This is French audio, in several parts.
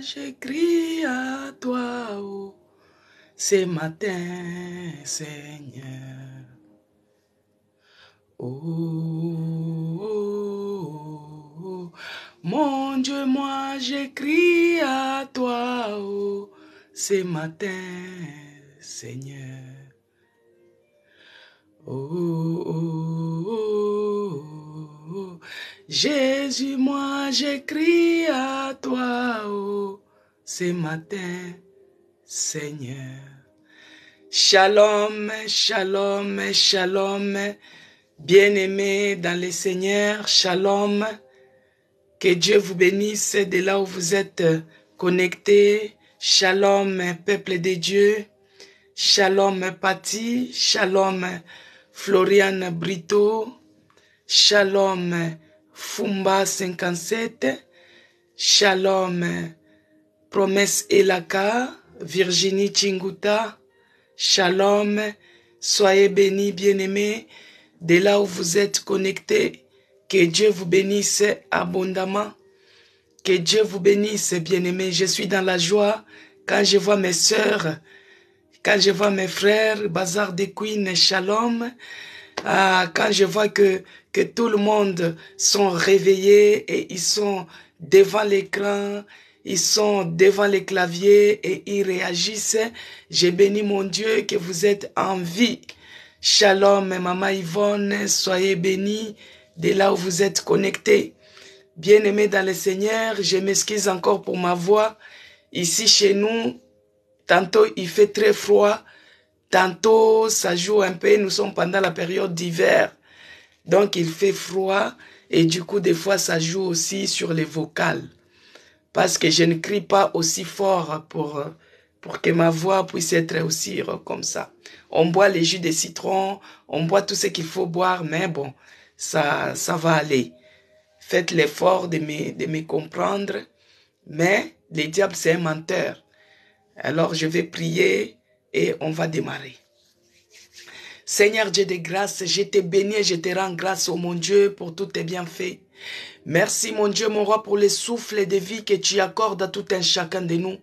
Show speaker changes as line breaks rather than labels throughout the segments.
je crie à toi, oh, ce matin, Seigneur. Oh, oh, oh, mon Dieu, moi je crie à toi, oh, ce matin, Seigneur. Oh, oh, oh, oh, Jésus, moi je crie à toi, oh, ce matin, Seigneur. Shalom, shalom, shalom. Bien-aimés dans le Seigneur, shalom. Que Dieu vous bénisse de là où vous êtes connectés. Shalom, peuple de Dieu. Shalom, Patti. Shalom, Floriane Brito. Shalom, Fumba 57. Shalom, Promesse Elaka. Virginie Chinguta. Shalom. Soyez bénis, bien-aimés, de là où vous êtes connectés. Que Dieu vous bénisse abondamment. Que Dieu vous bénisse, bien-aimés. Je suis dans la joie quand je vois mes sœurs, quand je vois mes frères, Bazar de Queen, Shalom. Quand je vois que tout le monde sont réveillés et ils sont devant l'écran, ils sont devant les claviers et ils réagissent. Je bénis mon Dieu que vous êtes en vie. Shalom, Maman Yvonne, soyez bénis de là où vous êtes connectés. Bien-aimés dans le Seigneur, je m'excuse encore pour ma voix. Ici chez nous, tantôt il fait très froid, tantôt ça joue un peu, nous sommes pendant la période d'hiver. Donc il fait froid et du coup des fois ça joue aussi sur les vocales. Parce que je ne crie pas aussi fort pour que ma voix puisse être aussi comme ça. On boit les jus de citron, on boit tout ce qu'il faut boire, mais bon, ça va aller. Faites l'effort de me comprendre, mais le diable c'est un menteur. Alors je vais prier et on va démarrer. Seigneur Dieu de grâce, je te bénis et je te rends grâce, oh mon Dieu, pour tous tes bienfaits. Merci mon Dieu, mon roi, pour les souffles de vie que tu accordes à tout un chacun de nous.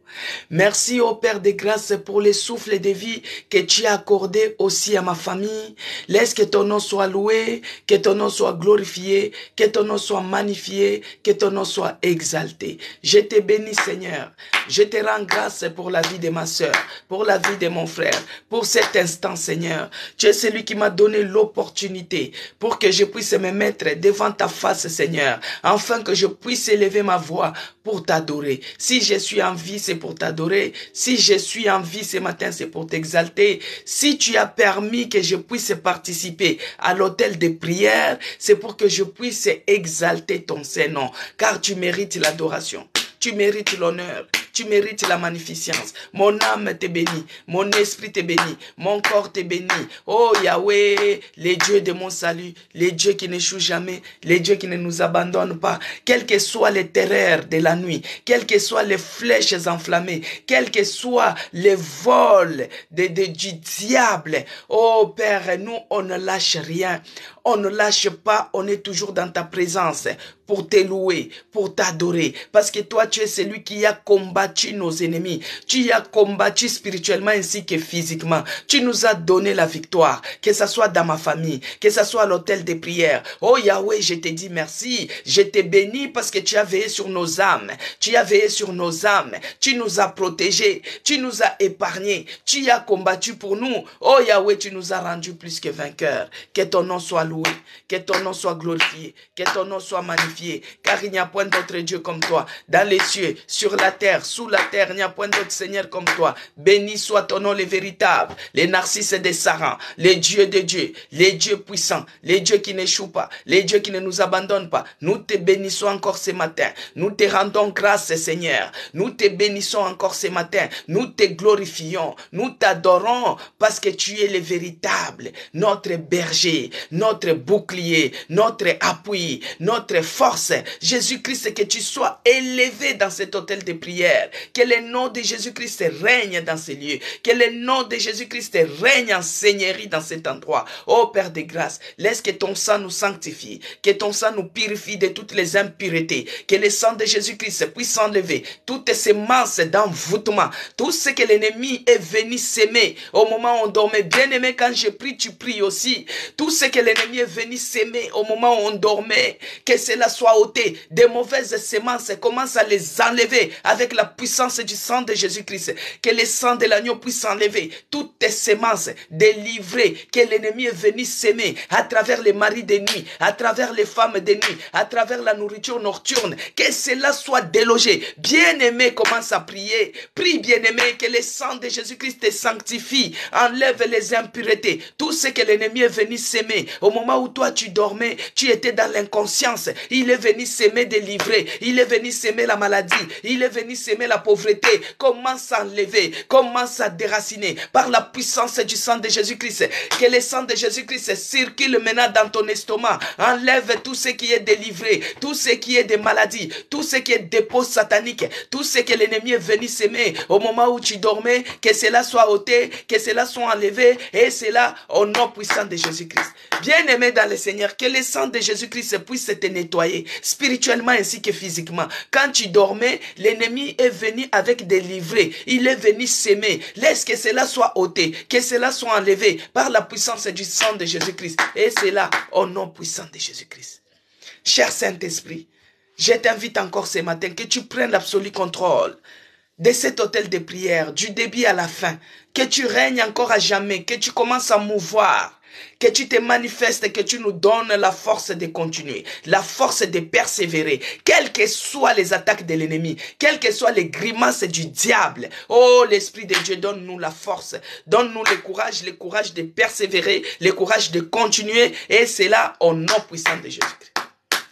Merci ô Père de grâce pour les souffles de vie que tu as accordés aussi à ma famille. Laisse que ton nom soit loué, que ton nom soit glorifié, que ton nom soit magnifié, que ton nom soit exalté. Je te bénis Seigneur. Je te rends grâce pour la vie de ma soeur, pour la vie de mon frère, pour cet instant Seigneur. Tu es celui qui m'a donné l'opportunité pour que je puisse me mettre devant ta face Seigneur, afin que je puisse élever ma voix pour t'adorer. Si je suis en vie, c'est pour t'adorer. Si je suis en vie ce matin, c'est pour t'exalter. Si tu as permis que je puisse participer à l'autel de prière, c'est pour que je puisse exalter ton Saint-Nom, car tu mérites l'adoration. Tu mérites l'honneur, tu mérites la magnificence. Mon âme te bénit, mon esprit te bénit, mon corps te bénit. Oh Yahweh, les dieux de mon salut, les dieux qui n'échouent jamais, les dieux qui ne nous abandonnent pas. Quelles que soient les terreurs de la nuit, quelles que soient les flèches enflammées, quels que soient les vols du diable. Oh Père, nous on ne lâche rien. On ne lâche pas, on est toujours dans ta présence pour te louer, pour t'adorer. Parce que toi, tu es celui qui a combattu nos ennemis. Tu as combattu spirituellement ainsi que physiquement. Tu nous as donné la victoire, que ce soit dans ma famille, que ce soit à l'autel des prières. Oh Yahweh, je te dis merci. Je te bénis parce que tu as veillé sur nos âmes. Tu as veillé sur nos âmes. Tu nous as protégés. Tu nous as épargnés. Tu as combattu pour nous. Oh Yahweh, tu nous as rendus plus que vainqueurs. Que ton nom soit loué, que ton nom soit glorifié, que ton nom soit magnifié, car il n'y a point d'autre Dieu comme toi. Dans les cieux, sur la terre, sous la terre, il n'y a point d'autre Seigneur comme toi. Béni soit ton nom, les véritables, les narcisses des sarans, les dieux de Dieu, les dieux puissants, les dieux qui n'échouent pas, les dieux qui ne nous abandonnent pas. Nous te bénissons encore ce matin. Nous te rendons grâce, Seigneur. Nous te bénissons encore ce matin. Nous te glorifions. Nous t'adorons parce que tu es le véritable, notre berger, notre bouclier, notre appui, notre force force. Jésus-Christ, que tu sois élevé dans cet hôtel de prière. Que le nom de Jésus-Christ règne dans ces lieux. Que le nom de Jésus-Christ règne en seigneurie dans cet endroit. Oh Père de grâce, laisse que ton sang nous sanctifie. Que ton sang nous purifie de toutes les impuretés. Que le sang de Jésus-Christ puisse enlever toutes ces masses d'envoûtement. Tout ce que l'ennemi est venu s'aimer au moment où on dormait. Bien-aimé, quand je prie, tu pries aussi. Tout ce que l'ennemi est venu s'aimer au moment où on dormait, que cela soit ôté. Des mauvaises semences, commence à les enlever avec la puissance du sang de Jésus-Christ. Que le sang de l'agneau puisse enlever toutes tes semences délivrées que l'ennemi est venu s'aimer à travers les maris de nuit, à travers les femmes de nuit, à travers la nourriture nocturne. Que cela soit délogé. Bien-aimé, commence à prier. Prie, bien-aimé, que le sang de Jésus-Christ te sanctifie. Enlève les impuretés. Tout ce que l'ennemi est venu s'aimer. Au moment où toi tu dormais, tu étais dans l'inconscience. Il est venu s'aimer délivrer. Il est venu s'aimer la maladie. Il est venu s'aimer la pauvreté. Commence à enlever. Commence à déraciner. Par la puissance du sang de Jésus-Christ. Que le sang de Jésus-Christ circule maintenant dans ton estomac. Enlève tout ce qui est délivré. Tout ce qui est des maladies. Tout ce qui est dépôt satanique. Tout ce que l'ennemi est venu s'aimer au moment où tu dormais. Que cela soit ôté. Que cela soit enlevé. Et cela au nom puissant de Jésus-Christ. Bien-aimé dans le Seigneur, que le sang de Jésus-Christ puisse te nettoyer spirituellement ainsi que physiquement. Quand tu dormais, l'ennemi est venu avec des livrets. Il est venu s'aimer. Laisse que cela soit ôté, que cela soit enlevé par la puissance du sang de Jésus-Christ. Et cela au nom puissant de Jésus-Christ. Cher Saint-Esprit, je t'invite encore ce matin que tu prennes l'absolu contrôle de cet hôtel de prière, du début à la fin. Que tu règnes encore à jamais, que tu commences à mouvoir. Que tu te manifestes, que tu nous donnes la force de continuer, la force de persévérer, quelles que soient les attaques de l'ennemi, quelles que soient les grimaces du diable. Oh, l'Esprit de Dieu, donne-nous la force, donne-nous le courage de persévérer, le courage de continuer, et c'est là au nom puissant de Jésus-Christ.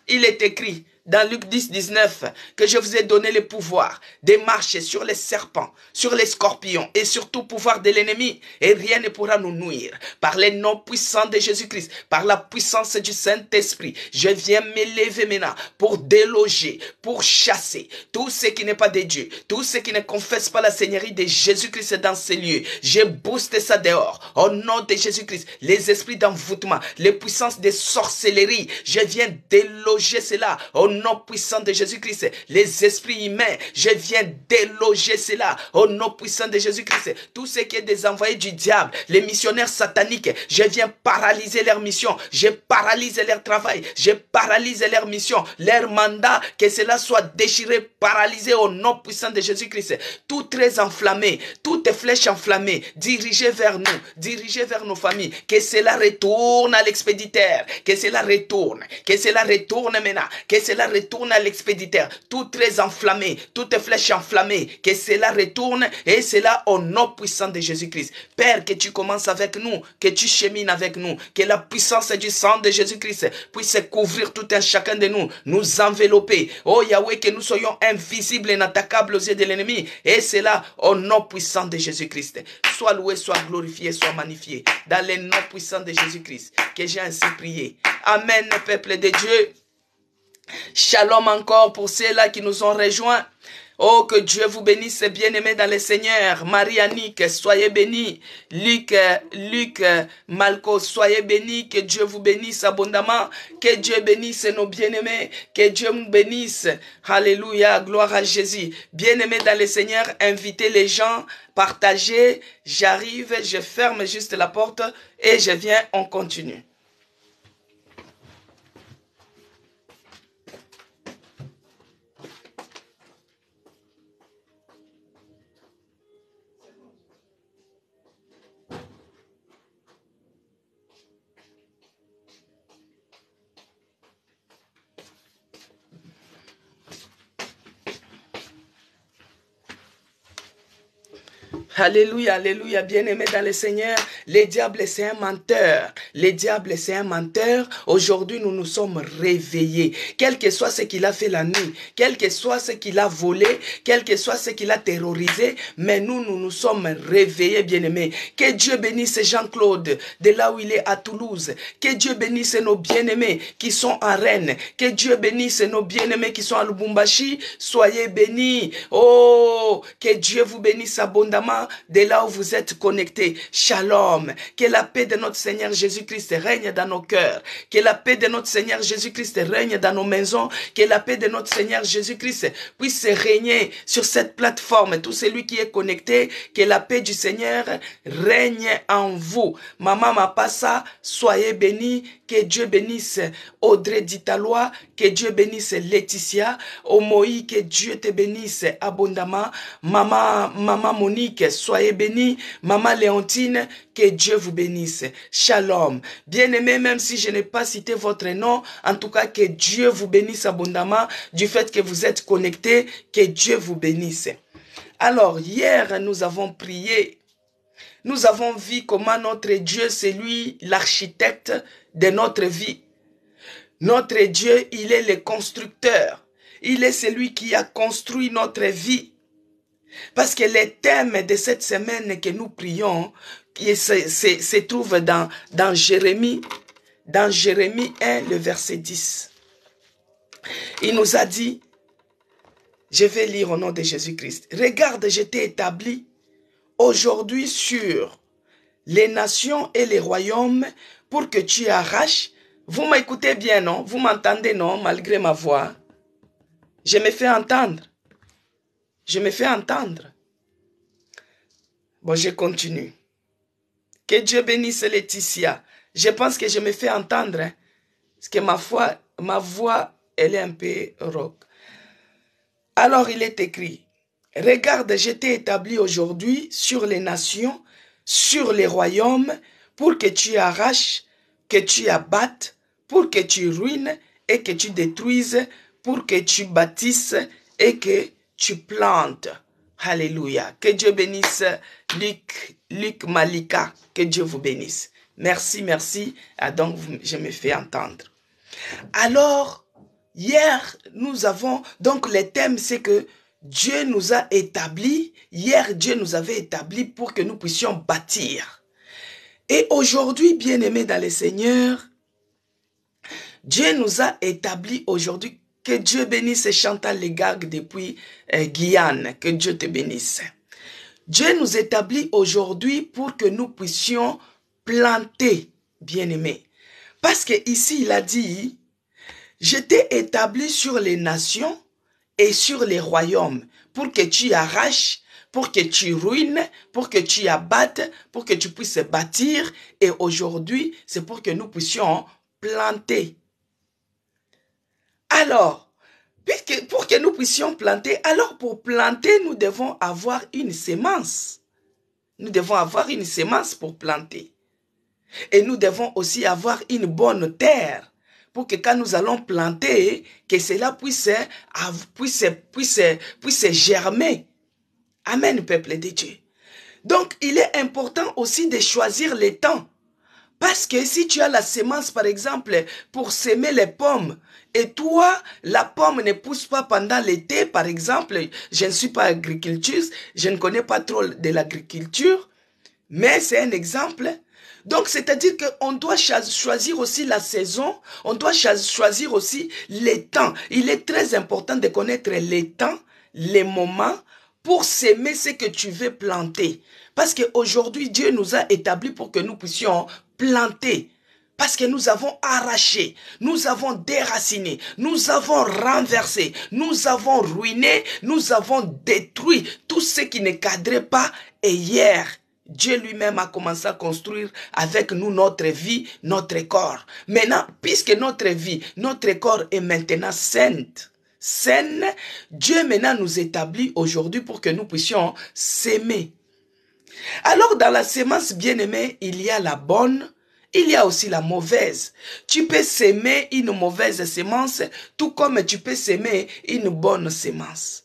Il est écrit dans Luc 10, 19, que je vous ai donné le pouvoir de marcher sur les serpents, sur les scorpions et sur tout pouvoir de l'ennemi, et rien ne pourra nous nuire. Par les noms puissants de Jésus-Christ, par la puissance du Saint-Esprit, je viens m'élever maintenant pour déloger, pour chasser tout ce qui n'est pas de Dieu, tout ce qui ne confesse pas la Seigneurie de Jésus-Christ dans ces lieux. Je booste ça dehors, au nom de Jésus-Christ. Les esprits d'envoûtement, les puissances de sorcellerie, je viens déloger cela, au nom puissant de Jésus-Christ. Les esprits humains, je viens déloger cela au nom puissant de Jésus-Christ. Tout ce qui est des envoyés du diable, les missionnaires sataniques, je viens paralyser leur mission, je paralyse leur travail, je paralyse leur mission, leur mandat, que cela soit déchiré, paralysé au nom puissant de Jésus-Christ. Tout très enflammé, toutes flèches enflammées, dirigées vers nous, dirigées vers nos familles, que cela retourne à l'expéditeur, que cela retourne maintenant, que cela retourne à l'expéditeur, tout très enflammé, toute flèche enflammée, que cela retourne, et cela au nom puissant de Jésus-Christ. Père, que tu commences avec nous, que tu chemines avec nous, que la puissance du sang de Jésus-Christ puisse couvrir tout un chacun de nous, nous envelopper. Oh Yahweh, que nous soyons invisibles et inattaquables aux yeux de l'ennemi, et cela au nom puissant de Jésus-Christ. Sois loué, sois glorifié, sois magnifié, dans le nom puissant de Jésus-Christ, que j'ai ainsi prié. Amen, peuple de Dieu. Shalom encore pour ceux-là qui nous ont rejoints. Oh, que Dieu vous bénisse, bien-aimés dans le Seigneur. Marie-Annick, soyez bénis. Luc, Malco, soyez bénis. Que Dieu vous bénisse abondamment. Que Dieu bénisse nos bien-aimés. Que Dieu nous bénisse. Alléluia, gloire à Jésus. Bien-aimés dans le Seigneur, invitez les gens, partagez. J'arrive, je ferme juste la porte et je viens, on continue. Alléluia, alléluia, bien-aimé dans le Seigneur. Le diable, c'est un menteur. Le diable, c'est un menteur. Aujourd'hui, nous nous sommes réveillés. Quel que soit ce qu'il a fait la nuit, quel que soit ce qu'il a volé, quel que soit ce qu'il a terrorisé, mais nous nous sommes réveillés, bien-aimés. Que Dieu bénisse Jean-Claude, de là où il est à Toulouse. Que Dieu bénisse nos bien-aimés qui sont à Rennes. Que Dieu bénisse nos bien-aimés qui sont à Lubumbashi. Soyez bénis. Oh, que Dieu vous bénisse abondamment de là où vous êtes connectés. Shalom. Que la paix de notre Seigneur Jésus-Christ règne dans nos cœurs. Que la paix de notre Seigneur Jésus-Christ règne dans nos maisons. Que la paix de notre Seigneur Jésus-Christ puisse régner sur cette plateforme. Tout celui qui est connecté, que la paix du Seigneur règne en vous. Maman Mapassa, soyez bénis. Que Dieu bénisse Audrey Ditalois. Que Dieu bénisse Laetitia. Omoï, que Dieu te bénisse abondamment. Maman Monique, soyez bénie. Maman Léontine, que Dieu vous bénisse. Shalom. Bien-aimés, même si je n'ai pas cité votre nom, en tout cas, que Dieu vous bénisse abondamment du fait que vous êtes connectés. Que Dieu vous bénisse. Alors, hier, nous avons prié. Nous avons vu comment notre Dieu, c'est lui l'architecte de notre vie. Notre Dieu, il est le constructeur. Il est celui qui a construit notre vie. Parce que les thèmes de cette semaine que nous prions se trouvent dans Jérémie 1, le verset 10. Il nous a dit, je vais lire au nom de Jésus-Christ. Regarde, je t'ai établi aujourd'hui sur les nations et les royaumes pour que tu arraches. Vous m'écoutez bien, non? Vous m'entendez, non? Malgré ma voix. Je me fais entendre. Je me fais entendre. Bon, je continue. Que Dieu bénisse Laetitia. Je pense que je me fais entendre. Hein, parce que ma voix, elle est un peu rauque. Alors il est écrit, regarde, je t'ai établi aujourd'hui sur les nations, sur les royaumes, pour que tu arraches, que tu abattes, pour que tu ruines et que tu détruises, pour que tu bâtisses et que tu plantes. Alléluia. Que Dieu bénisse Luc Malika. Que Dieu vous bénisse. Merci, merci. Ah, donc, je me fais entendre. Alors, hier, nous avons... Donc, le thème, c'est que Dieu nous a établis. Hier, Dieu nous avait établis pour que nous puissions bâtir. Et aujourd'hui, bien-aimés dans le Seigneur, Dieu nous a établis aujourd'hui. Que Dieu bénisse Chantal Legargue depuis Guyane. Que Dieu te bénisse. Dieu nous établit aujourd'hui pour que nous puissions planter, bien-aimés. Parce que ici, il a dit, je t'ai établi sur les nations et sur les royaumes pour que tu arraches, pour que tu ruines, pour que tu abattes, pour que tu puisses bâtir. Et aujourd'hui, c'est pour que nous puissions planter. Alors, pour que nous puissions planter, alors pour planter, nous devons avoir une semence. Nous devons avoir une semence pour planter. Et nous devons aussi avoir une bonne terre pour que quand nous allons planter, que cela puisse germer. Amen, peuple de Dieu. Donc, il est important aussi de choisir les temps. Parce que si tu as la semence, par exemple, pour semer les pommes, et toi, la pomme ne pousse pas pendant l'été, par exemple, je ne suis pas agricultrice, je ne connais pas trop de l'agriculture, mais c'est un exemple. Donc, c'est-à-dire qu'on doit choisir aussi la saison, on doit choisir aussi les temps. Il est très important de connaître les temps, les moments, pour s'aimer ce que tu veux planter. Parce qu'aujourd'hui, Dieu nous a établis pour que nous puissions planter. Parce que nous avons arraché, nous avons déraciné, nous avons renversé, nous avons ruiné, nous avons détruit tout ce qui ne cadrait pas. Et hier, Dieu lui-même a commencé à construire avec nous notre vie, notre corps. Maintenant, puisque notre vie, notre corps est maintenant sainte, Dieu maintenant nous établit aujourd'hui pour que nous puissions s'aimer. Alors dans la semence bien-aimée, il y a la bonne, il y a aussi la mauvaise. Tu peux s'aimer une mauvaise semence, tout comme tu peux s'aimer une bonne semence.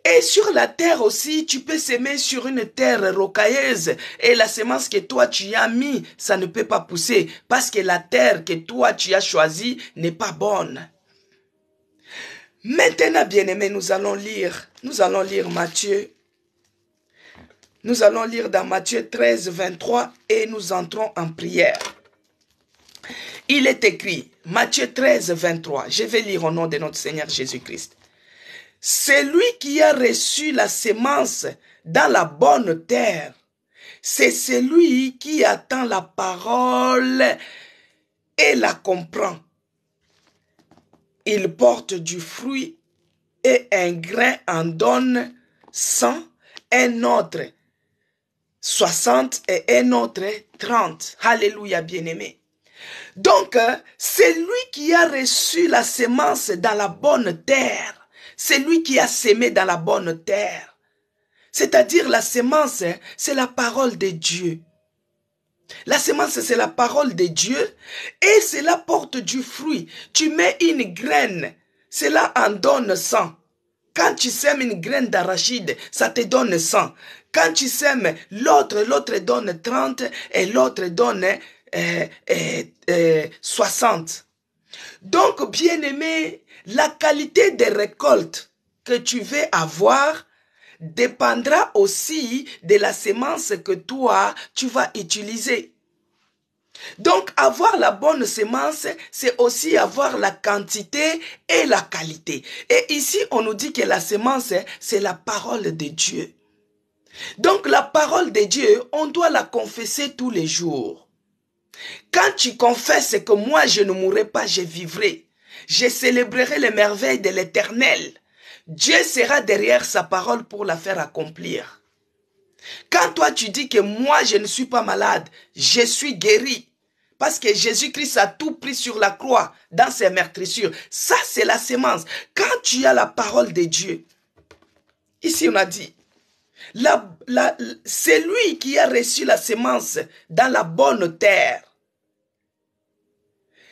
Et sur la terre aussi, tu peux s'aimer sur une terre rocailleuse. Et la semence que toi tu as mis, ça ne peut pas pousser. Parce que la terre que toi tu as choisie n'est pas bonne. Maintenant, bien-aimés, nous allons lire Matthieu. Nous allons lire dans Matthieu 13, 23 et nous entrons en prière. Il est écrit, Matthieu 13, 23, je vais lire au nom de notre Seigneur Jésus-Christ. Celui qui a reçu la semence dans la bonne terre, c'est celui qui attend la parole et la comprend. Il porte du fruit et un grain en donne 100, un autre 60 et un autre 30. Alléluia, bien-aimé. Donc, c'est lui qui a reçu la semence dans la bonne terre. C'est lui qui a sémé dans la bonne terre. C'est-à-dire la semence, c'est la parole de Dieu. La semence, c'est la parole de Dieu et cela porte du fruit. Tu mets une graine, cela en donne 100. Quand tu sèmes une graine d'arachide, ça te donne 100. Quand tu sèmes l'autre donne 30 et l'autre donne 60. Donc, bien-aimé, la qualité des récoltes que tu veux avoir dépendra aussi de la semence que toi, tu vas utiliser. Donc, avoir la bonne semence, c'est aussi avoir la quantité et la qualité. Et ici, on nous dit que la semence, c'est la parole de Dieu. Donc, la parole de Dieu, on doit la confesser tous les jours. Quand tu confesses que moi, je ne mourrai pas, je vivrai. Je célébrerai les merveilles de l'Éternel. Dieu sera derrière sa parole pour la faire accomplir. Quand toi tu dis que moi je ne suis pas malade, je suis guéri. Parce que Jésus-Christ a tout pris sur la croix dans ses meurtrissures. Ça c'est la semence. Quand tu as la parole de Dieu, ici on a dit, c'est lui qui a reçu la semence dans la bonne terre.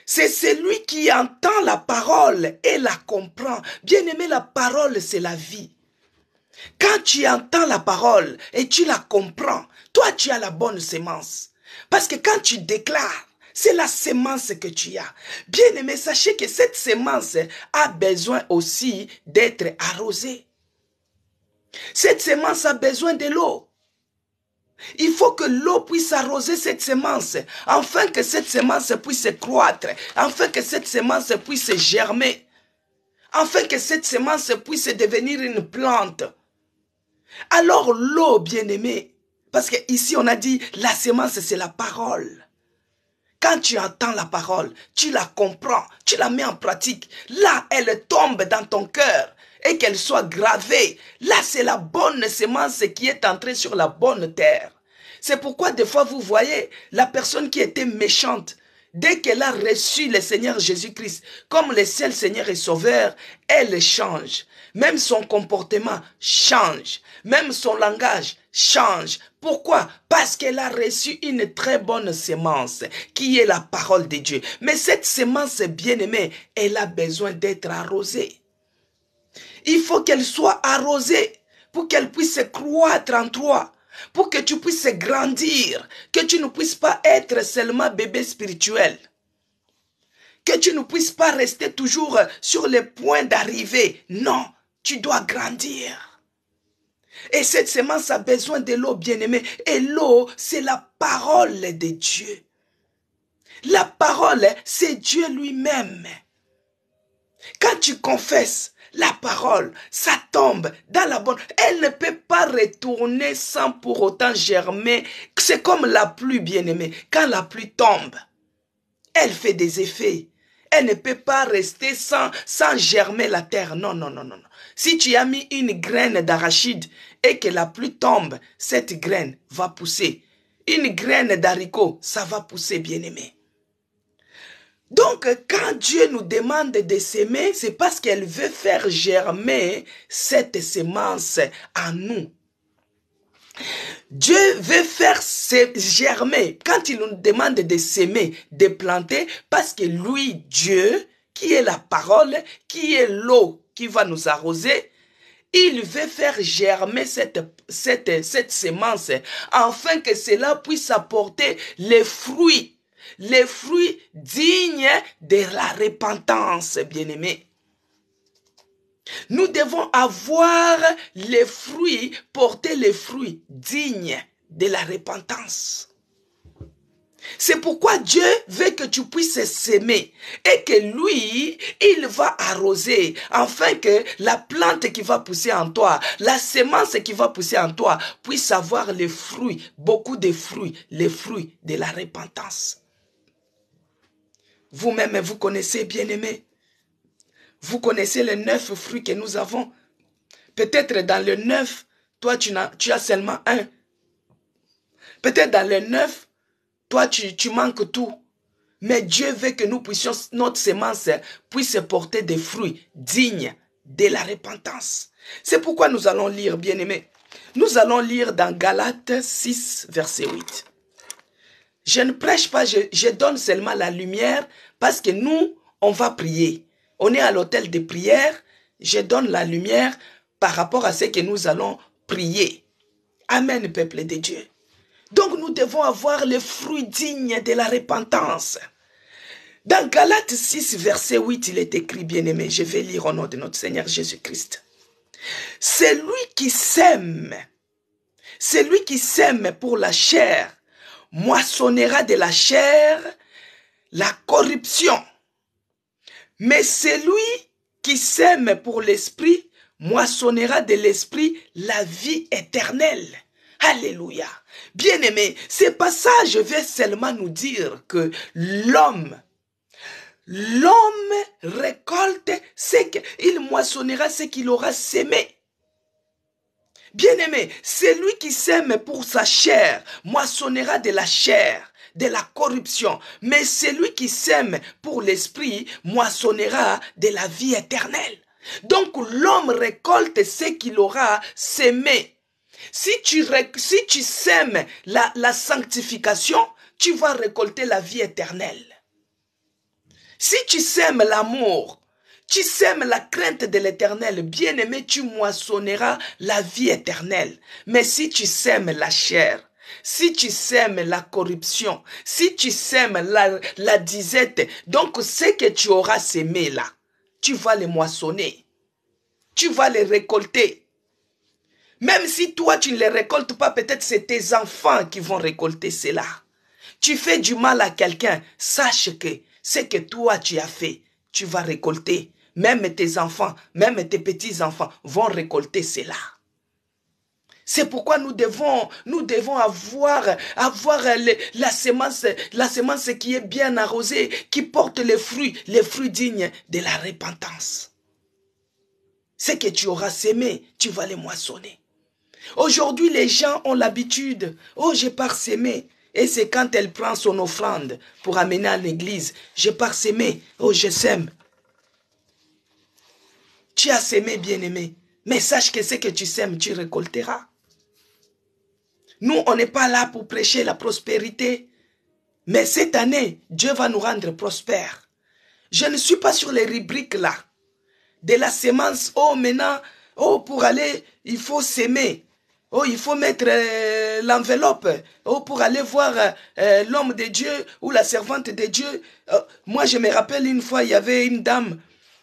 C'est celui qui entend la parole et la comprend. Bien-aimé, la parole, c'est la vie. Quand tu entends la parole et tu la comprends, toi, tu as la bonne semence. Parce que quand tu déclares, c'est la semence que tu as. Bien-aimé, sachez que cette semence a besoin aussi d'être arrosée. Cette semence a besoin de l'eau. Il faut que l'eau puisse arroser cette semence, afin que cette semence puisse croître, afin que cette semence puisse germer, afin que cette semence puisse devenir une plante. Alors l'eau, bien-aimé, parce qu'ici on a dit, la semence c'est la parole. Quand tu entends la parole, tu la comprends, tu la mets en pratique, là elle tombe dans ton cœur et qu'elle soit gravée. Là c'est la bonne semence qui est entrée sur la bonne terre. C'est pourquoi des fois vous voyez la personne qui était méchante, dès qu'elle a reçu le Seigneur Jésus-Christ comme le seul Seigneur et Sauveur, elle change. Même son comportement change. Même son langage change. Pourquoi? Parce qu'elle a reçu une très bonne semence qui est la parole de Dieu. Mais cette semence bien-aimée, elle a besoin d'être arrosée. Il faut qu'elle soit arrosée pour qu'elle puisse croître en toi. Pour que tu puisses grandir, que tu ne puisses pas être seulement bébé spirituel. Que tu ne puisses pas rester toujours sur le point d'arriver. Non, tu dois grandir. Et cette semence a besoin de l'eau, bien-aimée. Et l'eau, c'est la parole de Dieu. La parole, c'est Dieu lui-même. Quand tu confesses la parole, ça tombe dans la bonne. Elle ne peut pas retourner sans pour autant germer. C'est comme la pluie, bien-aimée. Quand la pluie tombe, elle fait des effets. Elle ne peut pas rester sans germer la terre. Non, non, non, non. Si tu as mis une graine d'arachide et que la pluie tombe, cette graine va pousser. Une graine d'haricot, ça va pousser, bien-aimé. Donc, quand Dieu nous demande de s'aimer, c'est parce qu'elle veut faire germer cette semence en nous. Dieu veut faire germer, quand il nous demande de s'aimer, de planter, parce que lui, Dieu, qui est la parole, qui est l'eau qui va nous arroser, Il veut faire germer cette semence afin que cela puisse apporter les fruits dignes de la repentance, bien-aimés. Nous devons avoir les fruits, porter les fruits dignes de la repentance. C'est pourquoi Dieu veut que tu puisses s'aimer et que lui, il va arroser afin que la plante qui va pousser en toi, la semence qui va pousser en toi puisse avoir les fruits, beaucoup de fruits, les fruits de la repentance. Vous-même, vous connaissez, bien-aimés, vous connaissez les 9 fruits que nous avons. Peut-être dans les 9, toi tu as seulement un. Peut-être dans les 9, toi, tu manques tout. Mais Dieu veut que nous puissions, notre semence puisse porter des fruits dignes de la repentance. C'est pourquoi nous allons lire, bien-aimés. Nous allons lire dans Galates 6, verset 8. Je ne prêche pas, je donne seulement la lumière parce que nous, on va prier. On est à l'hôtel de prière. Je donne la lumière par rapport à ce que nous allons prier. Amen, peuple de Dieu. Donc nous devons avoir les fruits dignes de la repentance. Dans Galates 6, verset 8, il est écrit, bien-aimé, je vais lire au nom de notre Seigneur Jésus-Christ. Celui qui sème pour la chair, moissonnera de la chair la corruption. Mais celui qui sème pour l'esprit, moissonnera de l'esprit la vie éternelle. Alléluia. Bien-aimé, ce passage veut seulement nous dire que l'homme récolte il moissonnera ce qu'il aura sémé. Bien-aimé, celui qui sème pour sa chair moissonnera de la chair, de la corruption. Mais celui qui sème pour l'esprit moissonnera de la vie éternelle. Donc l'homme récolte ce qu'il aura sémé. Si tu sèmes la sanctification, tu vas récolter la vie éternelle. Si tu sèmes l'amour, tu sèmes la crainte de l'éternel, bien-aimé, tu moissonneras la vie éternelle. Mais si tu sèmes la chair, si tu sèmes la corruption, si tu sèmes la disette, donc ce que tu auras sémé là, tu vas les moissonner. Tu vas les récolter. Même si toi, tu ne les récoltes pas, peut-être c'est tes enfants qui vont récolter cela. Tu fais du mal à quelqu'un, sache que ce que toi tu as fait, tu vas récolter. Même tes enfants, même tes petits-enfants vont récolter cela. C'est pourquoi nous devons avoir la semence qui est bien arrosée, qui porte les fruits dignes de la repentance. Ce que tu auras sémé, tu vas les moissonner. Aujourd'hui, les gens ont l'habitude, oh, je pars s'aimer. Et c'est quand elle prend son offrande pour amener à l'église, je pars s'aimer, oh, je sème. Tu as sémé, bien-aimé, mais sache que ce que tu sèmes, tu récolteras. Nous, on n'est pas là pour prêcher la prospérité, mais cette année, Dieu va nous rendre prospères. Je ne suis pas sur les rubriques là, de la semence, oh, maintenant, oh, pour aller, il faut s'aimer. Oh, il faut mettre l'enveloppe. Oh, pour aller voir l'homme de Dieu ou la servante de Dieu. Moi, je me rappelle une fois, il y avait une dame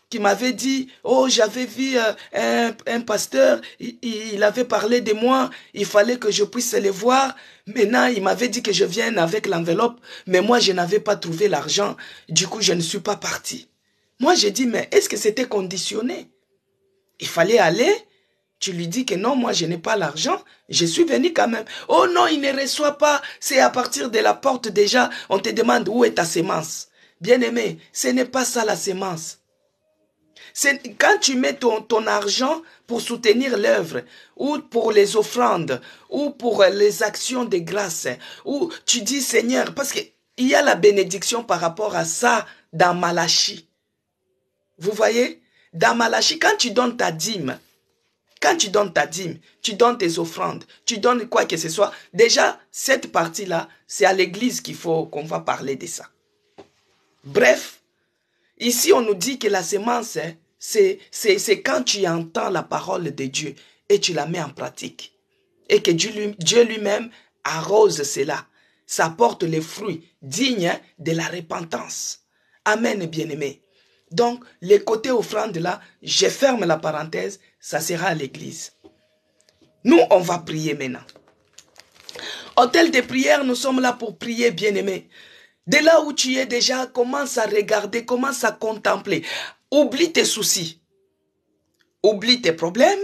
qui m'avait dit, oh, j'avais vu un pasteur, il avait parlé de moi, il fallait que je puisse le voir. Maintenant, il m'avait dit que je vienne avec l'enveloppe, mais moi, je n'avais pas trouvé l'argent. Du coup, je ne suis pas parti. Moi, j'ai dit, mais est-ce que c'était conditionné? Il fallait aller. Tu lui dis que non, moi je n'ai pas l'argent, je suis venu quand même. Oh non, il ne reçoit pas, c'est à partir de la porte déjà, on te demande où est ta sémence. Bien-aimé, ce n'est pas ça la sémence. Quand tu mets ton argent pour soutenir l'œuvre, ou pour les offrandes, ou pour les actions de grâce, ou tu dis Seigneur, parce qu'il y a la bénédiction par rapport à ça dans Malachie. Vous voyez? Dans Malachie, quand tu donnes ta dîme, tu donnes tes offrandes, tu donnes quoi que ce soit, déjà, cette partie-là, c'est à l'église qu'on va parler de ça. Bref, ici, on nous dit que la semence, c'est quand tu entends la parole de Dieu et tu la mets en pratique. Et que Dieu lui-même arrose cela. Ça porte les fruits dignes de la repentance. Amen, bien-aimés. Donc, les côtés offrandes là, je ferme la parenthèse, ça sera à l'église. Nous, on va prier maintenant. Hôtel de prière, nous sommes là pour prier, bien-aimés. De là où tu es déjà, commence à regarder, commence à contempler. Oublie tes soucis. Oublie tes problèmes.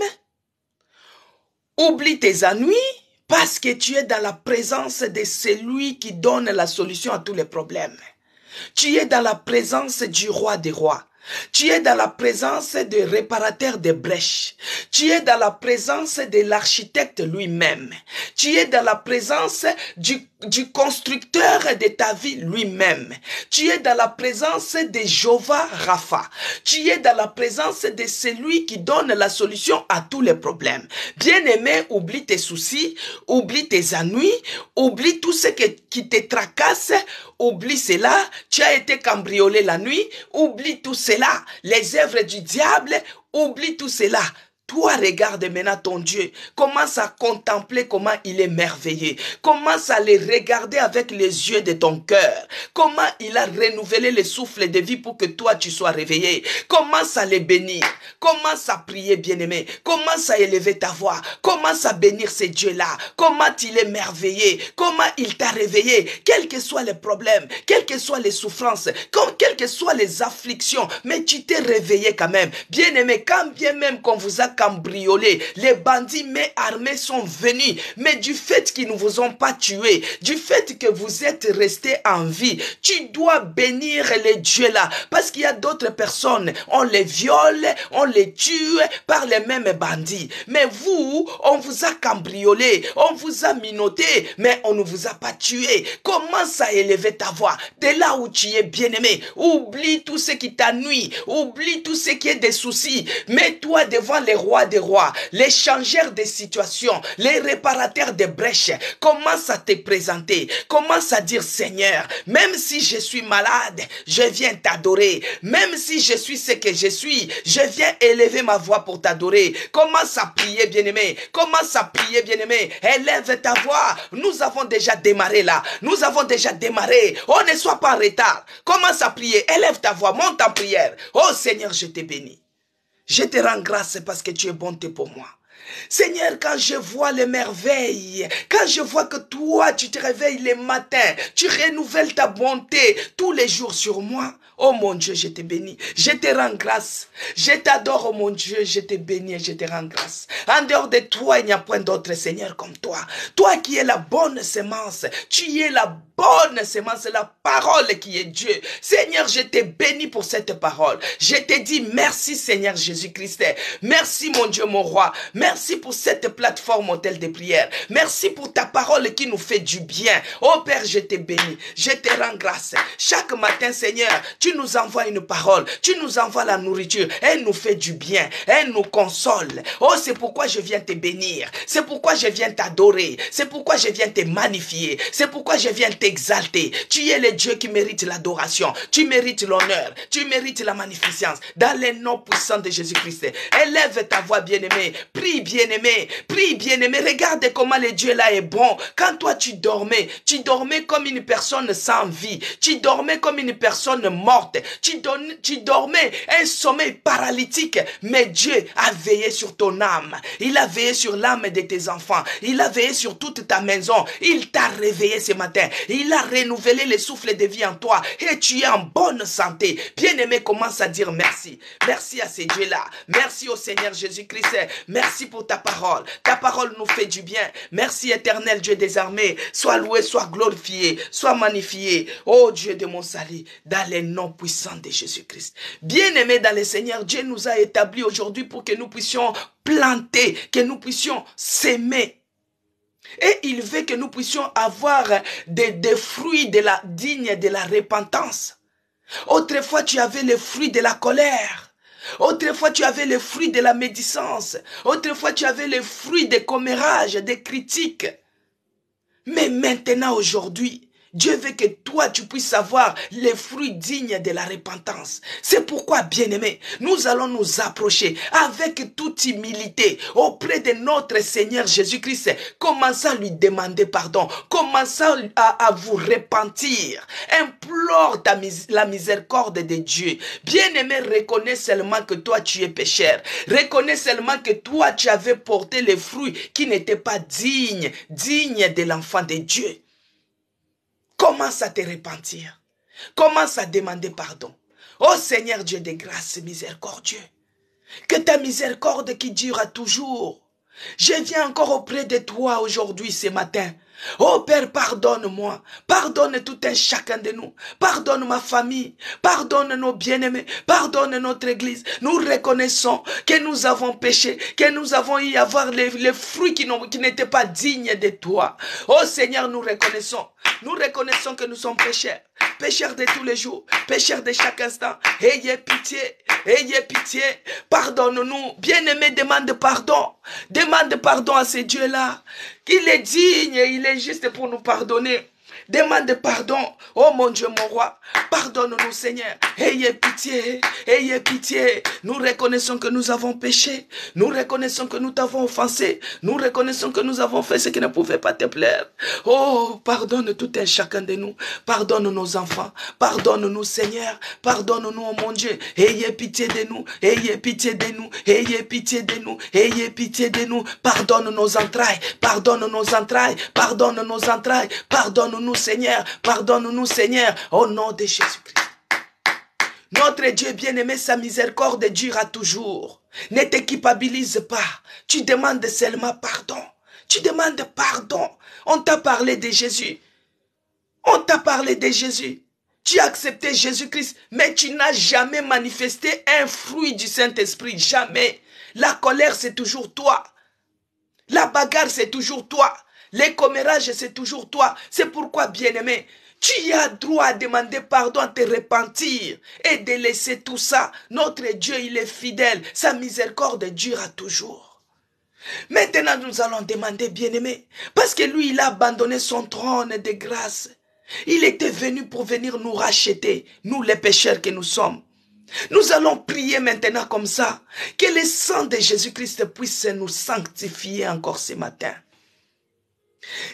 Oublie tes ennuis. Parce que tu es dans la présence de celui qui donne la solution à tous les problèmes. Tu es dans la présence du roi des rois. Tu es dans la présence du réparateur des brèches. Tu es dans la présence de l'architecte lui-même. Tu es dans la présence du constructeur de ta vie lui-même. Tu es dans la présence de Jéhovah Rapha. Tu es dans la présence de celui qui donne la solution à tous les problèmes. Bien-aimé, oublie tes soucis, oublie tes ennuis, oublie tout ce qui te tracasse, oublie cela. Tu as été cambriolé la nuit, oublie tout cela. Les œuvres du diable, oublie tout cela. Toi, regarde maintenant ton Dieu. Commence à contempler comment il est merveilleux. Commence à le regarder avec les yeux de ton cœur. Comment il a renouvelé le souffle de vie pour que toi, tu sois réveillé. Commence à le bénir. Commence à prier, bien-aimé. Commence à élever ta voix. Commence à bénir ce Dieu-là. Comment il est merveilleux. Comment il t'a réveillé. Quels que soient les problèmes, quelles que soient les souffrances, quelles que soient les afflictions, mais tu t'es réveillé quand même. Bien-aimé, quand bien même qu'on vous a cambriolé, les bandits mais armés sont venus, mais du fait qu'ils ne vous ont pas tué, du fait que vous êtes resté en vie, tu dois bénir les dieux là, parce qu'il y a d'autres personnes, on les viole, on les tue par les mêmes bandits, mais vous, on vous a cambriolé, on vous a minoté, mais on ne vous a pas tué. Commence à élever ta voix, de là où tu es, bien-aimé, oublie tout ce qui t'ennuie, oublie tout ce qui est des soucis, mets-toi devant les rois des rois, les changeurs des situations, les réparateurs des brèches. Commence à te présenter, commence à dire Seigneur, même si je suis malade, je viens t'adorer, même si je suis ce que je suis, je viens élever ma voix pour t'adorer. Commence à prier, bien-aimé, commence à prier, bien-aimé, élève ta voix. Nous avons déjà démarré là, nous avons déjà démarré, on ne soit pas en retard. Commence à prier, élève ta voix, monte en prière. Oh Seigneur, je te bénis. Je te rends grâce parce que tu es bonté pour moi. Seigneur, quand je vois les merveilles, quand je vois que toi, tu te réveilles les matins, tu renouvelles ta bonté tous les jours sur moi, oh mon Dieu, je te bénis, je te rends grâce, je t'adore, oh mon Dieu, je te bénis et je te rends grâce. En dehors de toi, il n'y a point d'autre Seigneur comme toi. Toi qui es la bonne sémence, tu es la bonne sémence, la parole qui est Dieu. Seigneur, je te bénis pour cette parole. Je te dis merci Seigneur Jésus-Christ. Merci mon Dieu, mon roi. Merci pour cette plateforme hôtel de prière. Merci pour ta parole qui nous fait du bien. Oh Père, je te bénis. Je te rends grâce. Chaque matin, Seigneur, tu nous envoies une parole. Tu nous envoies la nourriture. Elle nous fait du bien. Elle nous console. Oh, c'est pourquoi je viens te bénir. C'est pourquoi je viens t'adorer. C'est pourquoi je viens te magnifier. C'est pourquoi je viens t'exalter. Tu es le Dieu qui mérite l'adoration. Tu mérites l'honneur. Tu mérites la magnificence. Dans les noms puissants de Jésus-Christ. Élève ta voix, bien-aimé. Prie, bien-aimé. Prie, bien-aimé. Regarde comment le Dieu là est bon. Quand toi tu dormais comme une personne sans vie. Tu dormais comme une personne morte. Tu dormais un sommeil paralytique. Mais Dieu a veillé sur ton âme. Il a veillé sur l'âme de tes enfants. Il a veillé sur toute ta maison. Il t'a réveillé ce matin. Il a renouvelé le souffle de vie en toi. Et tu es en bonne santé. Bien-aimé, commence à dire merci. Merci à ces dieux-là. Merci au Seigneur Jésus-Christ. Merci pour ta parole. Ta parole nous fait du bien. Merci éternel Dieu des armées. Sois loué, sois glorifié, sois magnifié. Oh Dieu de mon salut, dans les noms puissants de Jésus-Christ. Bien-aimé dans le Seigneur, Dieu nous a établis aujourd'hui pour que nous puissions planter, que nous puissions s'aimer. Et il veut que nous puissions avoir des fruits dignes de la repentance. Autrefois, tu avais les fruits de la colère. Autrefois, tu avais les fruits de la médisance. Autrefois, tu avais les fruits des commérages, des critiques. Mais maintenant, aujourd'hui, Dieu veut que toi, tu puisses avoir les fruits dignes de la repentance. C'est pourquoi, bien-aimés, nous allons nous approcher avec toute humilité auprès de notre Seigneur Jésus-Christ. Commençons à lui demander pardon. Commençons à vous repentir. Implore la miséricorde de Dieu. Bien-aimé, reconnais seulement que toi, tu es pécheur. Reconnais seulement que toi, tu avais porté les fruits qui n'étaient pas dignes de l'enfant de Dieu. Commence à te repentir. Commence à demander pardon. Ô Seigneur Dieu de grâce miséricordieux, que ta miséricorde qui dure toujours. Je viens encore auprès de toi aujourd'hui, ce matin. Oh Père, pardonne-moi, pardonne tout un chacun de nous, pardonne ma famille, pardonne nos bien-aimés, pardonne notre église. Nous reconnaissons que nous avons péché, que nous avons eu à avoir les fruits qui n'étaient pas dignes de toi. Oh Seigneur, nous reconnaissons que nous sommes pécheurs, pécheurs de tous les jours, pécheurs de chaque instant. Ayez pitié, pardonne-nous. Bien-aimé, demande pardon à ce Dieu-là. Il est digne et il est juste pour nous pardonner. Demande pardon, oh mon Dieu, mon roi. Pardonne-nous, Seigneur. Ayez pitié. Nous reconnaissons que nous avons péché. Nous reconnaissons que nous t'avons offensé. Nous reconnaissons que nous avons fait ce qui ne pouvait pas te plaire. Oh, pardonne tout un chacun de nous. Pardonne nos enfants. Pardonne-nous, Seigneur. Pardonne-nous, oh mon Dieu. Ayez pitié de nous. Ayez pitié de nous. Ayez pitié de nous. Ayez pitié de nous. Pardonne nos entrailles. Pardonne nos entrailles. Pardonne nos entrailles. Pardonne-nous, Seigneur. Pardonne-nous, Seigneur. Au nom de Jésus-Christ. Notre Dieu bien-aimé, sa miséricorde durera toujours. Ne te culpabilise pas. Tu demandes seulement pardon. Tu demandes pardon. On t'a parlé de Jésus. On t'a parlé de Jésus. Tu as accepté Jésus-Christ, mais tu n'as jamais manifesté un fruit du Saint-Esprit. Jamais. La colère, c'est toujours toi. La bagarre, c'est toujours toi. Les commérages, c'est toujours toi. C'est pourquoi, bien-aimé, tu as droit à demander pardon, à te repentir et de laisser tout ça. Notre Dieu, il est fidèle. Sa miséricorde durera toujours. Maintenant, nous allons demander, bien-aimé, parce que lui, il a abandonné son trône de grâce. Il était venu pour venir nous racheter, nous les pécheurs que nous sommes. Nous allons prier maintenant comme ça, que le sang de Jésus-Christ puisse nous sanctifier encore ce matin.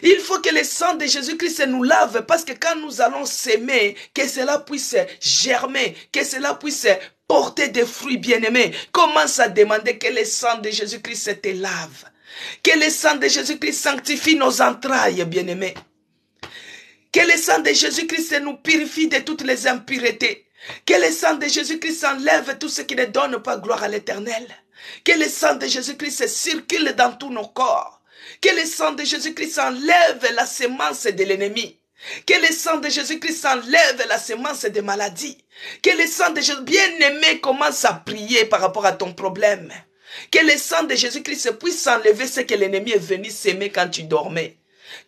Il faut que le sang de Jésus-Christ nous lave, parce que quand nous allons s'aimer, que cela puisse germer, que cela puisse porter des fruits bien-aimés. Commence à demander que le sang de Jésus-Christ te lave. Que le sang de Jésus-Christ sanctifie nos entrailles, bien-aimés. Que le sang de Jésus-Christ nous purifie de toutes les impuretés. Que le sang de Jésus-Christ enlève tout ce qui ne donne pas gloire à l'Éternel. Que le sang de Jésus-Christ circule dans tous nos corps. Que le sang de Jésus-Christ enlève la semence de l'ennemi. Que le sang de Jésus-Christ enlève la semence des maladies. Que le sang de Jésus, bien-aimé, commence à prier par rapport à ton problème. Que le sang de Jésus-Christ puisse enlever ce que l'ennemi est venu s'aimer quand tu dormais.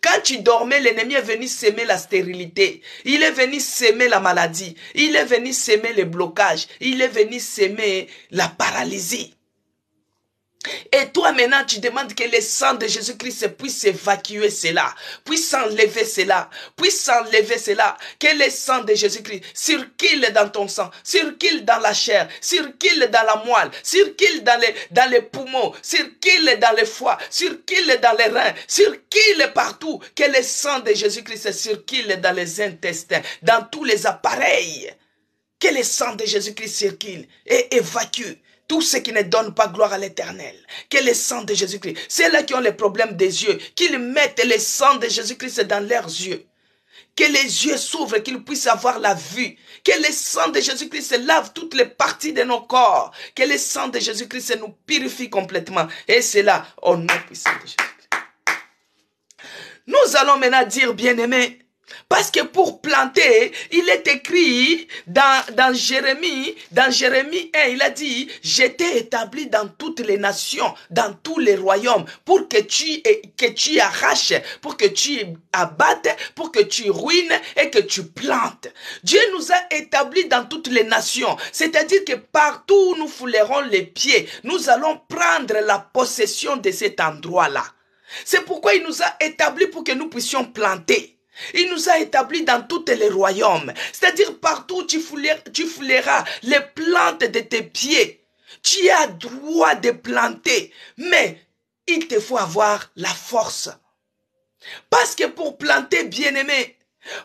Quand tu dormais, l'ennemi est venu s'aimer la stérilité. Il est venu s'aimer la maladie. Il est venu s'aimer les blocages. Il est venu s'aimer la paralysie. Et toi maintenant tu demandes que le sang de Jésus-Christ puisse évacuer cela, puisse enlever cela, que le sang de Jésus-Christ circule dans ton sang, circule dans la chair, circule dans la moelle, circule dans les poumons, circule dans le foie, circule dans les reins, circule partout, que le sang de Jésus-Christ circule dans les intestins, dans tous les appareils, que le sang de Jésus-Christ circule et évacue tout ce qui ne donne pas gloire à l'Éternel. Que le sang de Jésus-Christ, ceux-là qui ont les problèmes des yeux, qu'ils mettent le sang de Jésus-Christ dans leurs yeux. Que les yeux s'ouvrent, qu'ils puissent avoir la vue. Que le sang de Jésus-Christ lave toutes les parties de nos corps. Que le sang de Jésus-Christ nous purifie complètement. Et c'est là, au nom puissant de Jésus-Christ. Nous allons maintenant dire, bien-aimés, parce que pour planter, il est écrit dans Jérémie 1, il a dit, je t'ai établi dans toutes les nations, dans tous les royaumes, pour que tu arraches, pour que tu abattes, pour que tu ruines et que tu plantes. Dieu nous a établis dans toutes les nations, c'est-à-dire que partout où nous foulerons les pieds, nous allons prendre la possession de cet endroit-là. C'est pourquoi il nous a établis pour que nous puissions planter. Il nous a établis dans tous les royaumes. C'est-à-dire partout tu fouleras les plantes de tes pieds. Tu as droit de planter. Mais il te faut avoir la force. Parce que pour planter, bien-aimé,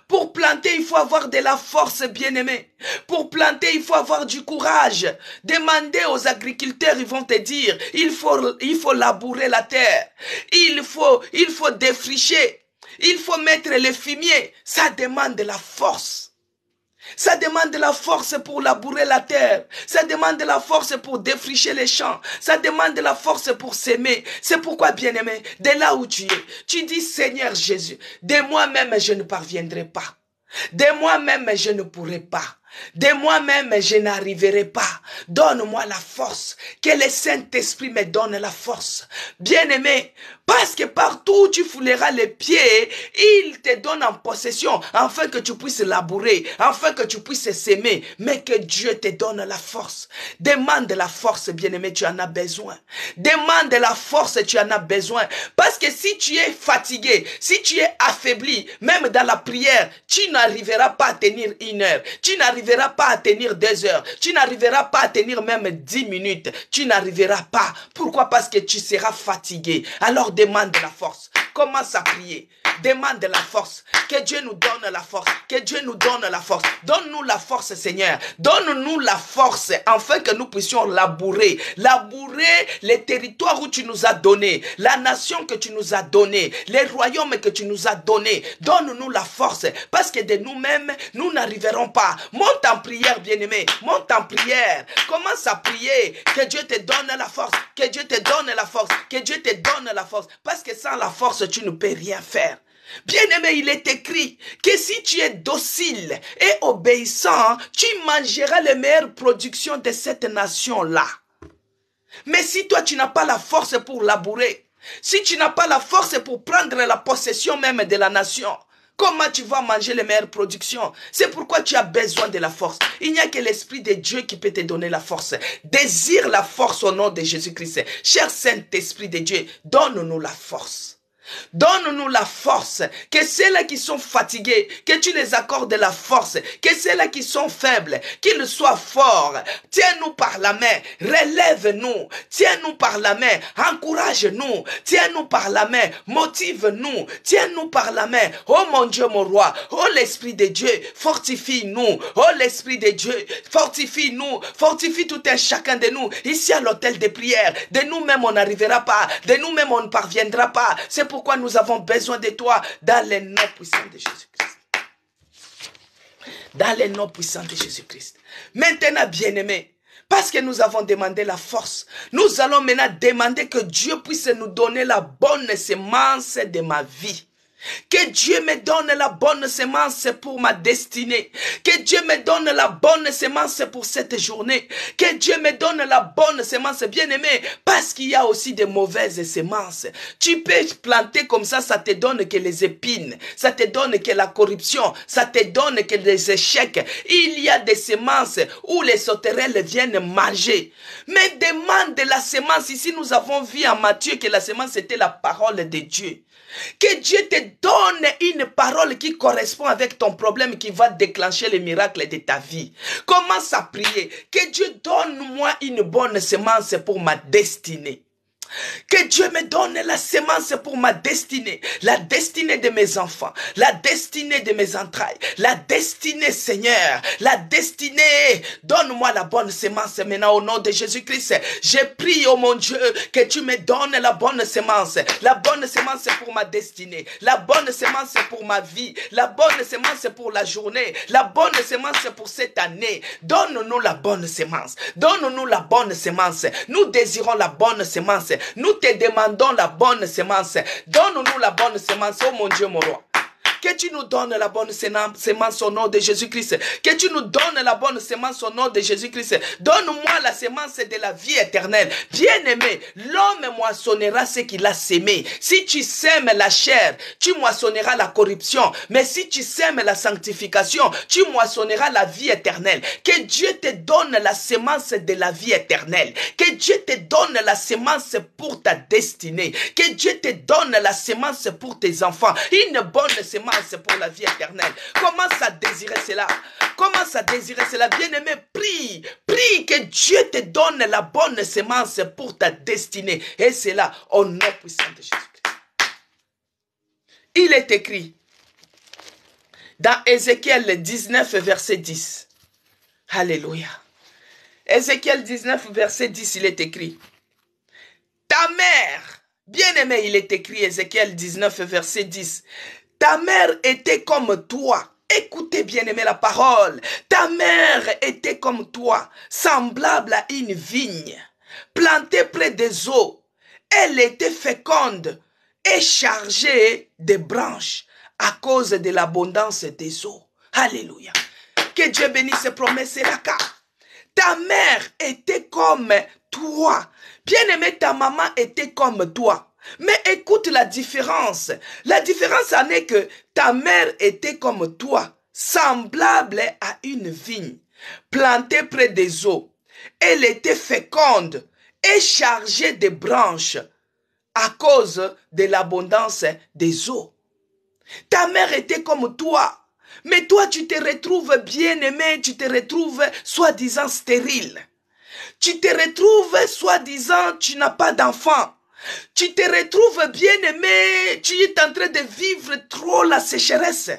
pour planter, il faut avoir de la force, bien-aimé. Pour planter, il faut avoir du courage. Demandez aux agriculteurs, ils vont te dire, il faut labourer la terre. Il faut défricher. Il faut mettre les fumiers. Ça demande de la force. Ça demande de la force pour labourer la terre. Ça demande de la force pour défricher les champs. Ça demande de la force pour s'aimer. C'est pourquoi, bien-aimé, de là où tu es, tu dis, Seigneur Jésus, de moi-même, je ne parviendrai pas. De moi-même, je ne pourrai pas. De moi-même, je n'arriverai pas. Donne-moi la force. Que le Saint-Esprit me donne la force. Bien-aimé, parce que partout où tu fouleras les pieds, il te donne en possession, afin que tu puisses labourer, afin que tu puisses s'aimer, mais que Dieu te donne la force. Demande la force, bien-aimé, tu en as besoin. Demande la force, tu en as besoin. Parce que si tu es fatigué, si tu es affaibli, même dans la prière, tu n'arriveras pas à tenir 1 heure. Tu n'arriveras pas à tenir 2 heures. Tu n'arriveras pas à tenir même 10 minutes. Tu n'arriveras pas. Pourquoi? Parce que tu seras fatigué. Alors demande la force. Commence à prier. Demande la force. Que Dieu nous donne la force. Que Dieu nous donne la force. Donne-nous la force, Seigneur. Donne-nous la force afin que nous puissions labourer. Labourer les territoires où tu nous as donnés. La nation que tu nous as donnée. Les royaumes que tu nous as donnés. Donne-nous la force. Parce que de nous-mêmes, nous n'arriverons pas. Monte en prière, bien-aimé. Monte en prière. Commence à prier. Que Dieu te donne la force. Que Dieu te donne la force. Que Dieu te donne la force. Parce que sans la force, tu ne peux rien faire. Bien-aimé, il est écrit que si tu es docile et obéissant, tu mangeras les meilleures productions de cette nation-là. Mais si toi, tu n'as pas la force pour labourer, si tu n'as pas la force pour prendre la possession même de la nation, comment tu vas manger les meilleures productions? C'est pourquoi tu as besoin de la force. Il n'y a que l'Esprit de Dieu qui peut te donner la force. Désire la force au nom de Jésus-Christ. Cher Saint-Esprit de Dieu, donne-nous la force. Donne-nous la force, que ceux-là qui sont fatigués, que tu les accordes la force, que ceux-là qui sont faibles, qu'ils soient forts. Tiens-nous par la main, relève-nous, tiens-nous par la main, encourage-nous, tiens-nous par la main, motive-nous, tiens-nous par la main. Oh mon Dieu, mon roi, oh l'Esprit de Dieu, fortifie-nous, oh l'Esprit de Dieu, fortifie-nous, fortifie tout un chacun de nous, ici à l'hôtel de prière. De nous-mêmes on n'arrivera pas, de nous-mêmes on ne parviendra pas. C'est pourquoi nous avons besoin de toi dans les noms puissants de Jésus-Christ. Dans les noms puissants de Jésus-Christ. Maintenant, bien-aimés, parce que nous avons demandé la force, nous allons maintenant demander que Dieu puisse nous donner la bonne semence de ma vie. Que Dieu me donne la bonne semence pour ma destinée. Que Dieu me donne la bonne semence pour cette journée. Que Dieu me donne la bonne semence, bien-aimé, parce qu'il y a aussi de mauvaises semences. Tu peux planter comme ça te donne que les épines, ça te donne que la corruption, ça te donne que les échecs. Il y a des semences où les sauterelles viennent manger. Mais demande la semence. Ici, nous avons vu en Matthieu que la semence était la parole de Dieu. Que Dieu te donne une parole qui correspond avec ton problème, qui va déclencher les miracles de ta vie. Commence à prier. Que Dieu donne-moi une bonne semence pour ma destinée. Que Dieu me donne la semence pour ma destinée, la destinée de mes enfants, la destinée de mes entrailles, la destinée, Seigneur, la destinée. Donne-moi la bonne semence maintenant au nom de Jésus-Christ. Je prie, oh mon Dieu, que tu me donnes la bonne semence pour ma destinée, la bonne semence pour ma vie, la bonne semence pour la journée, la bonne semence pour cette année. Donne-nous la bonne semence. Donne-nous la bonne semence. Nous désirons la bonne semence. Nous te demandons la bonne semence. Donne-nous la bonne semence, oh mon Dieu, mon roi. Que tu nous donnes la bonne semence au nom de Jésus-Christ. Que tu nous donnes la bonne semence au nom de Jésus-Christ. Donne-moi la semence de la vie éternelle. Bien-aimé, l'homme moissonnera ce qu'il a sémé. Si tu sèmes la chair, tu moissonneras la corruption. Mais si tu sèmes la sanctification, tu moissonneras la vie éternelle. Que Dieu te donne la semence de la vie éternelle. Que Dieu te donne la semence pour ta destinée. Que Dieu te donne la semence pour tes enfants. Une bonne semence semence pour la vie éternelle. Commence à désirer cela. Commence à désirer cela. Bien-aimé, prie. Prie que Dieu te donne la bonne semence pour ta destinée. Et c'est là, au nom puissant de Jésus-Christ. Il est écrit dans Ézéchiel 19, verset 10. Alléluia. Ézéchiel 19, verset 10, il est écrit. Ta mère, bien-aimé, il est écrit, Ézéchiel 19, verset 10. Ta mère était comme toi. Écoutez, bien-aimé, la parole. Ta mère était comme toi, semblable à une vigne, plantée près des eaux. Elle était féconde et chargée de branches à cause de l'abondance des eaux. Alléluia. Que Dieu bénisse ses promesses et la carte. Ta mère était comme toi. Bien-aimé, ta maman était comme toi. Mais écoute la différence. La différence en est que ta mère était comme toi, semblable à une vigne, plantée près des eaux. Elle était féconde et chargée de branches à cause de l'abondance des eaux. Ta mère était comme toi. Mais toi, tu te retrouves bien-aimé, tu te retrouves soi-disant stérile. Tu te retrouves soi-disant, tu n'as pas d'enfant. Tu te retrouves bien-aimé, tu es en train de vivre trop la sécheresse.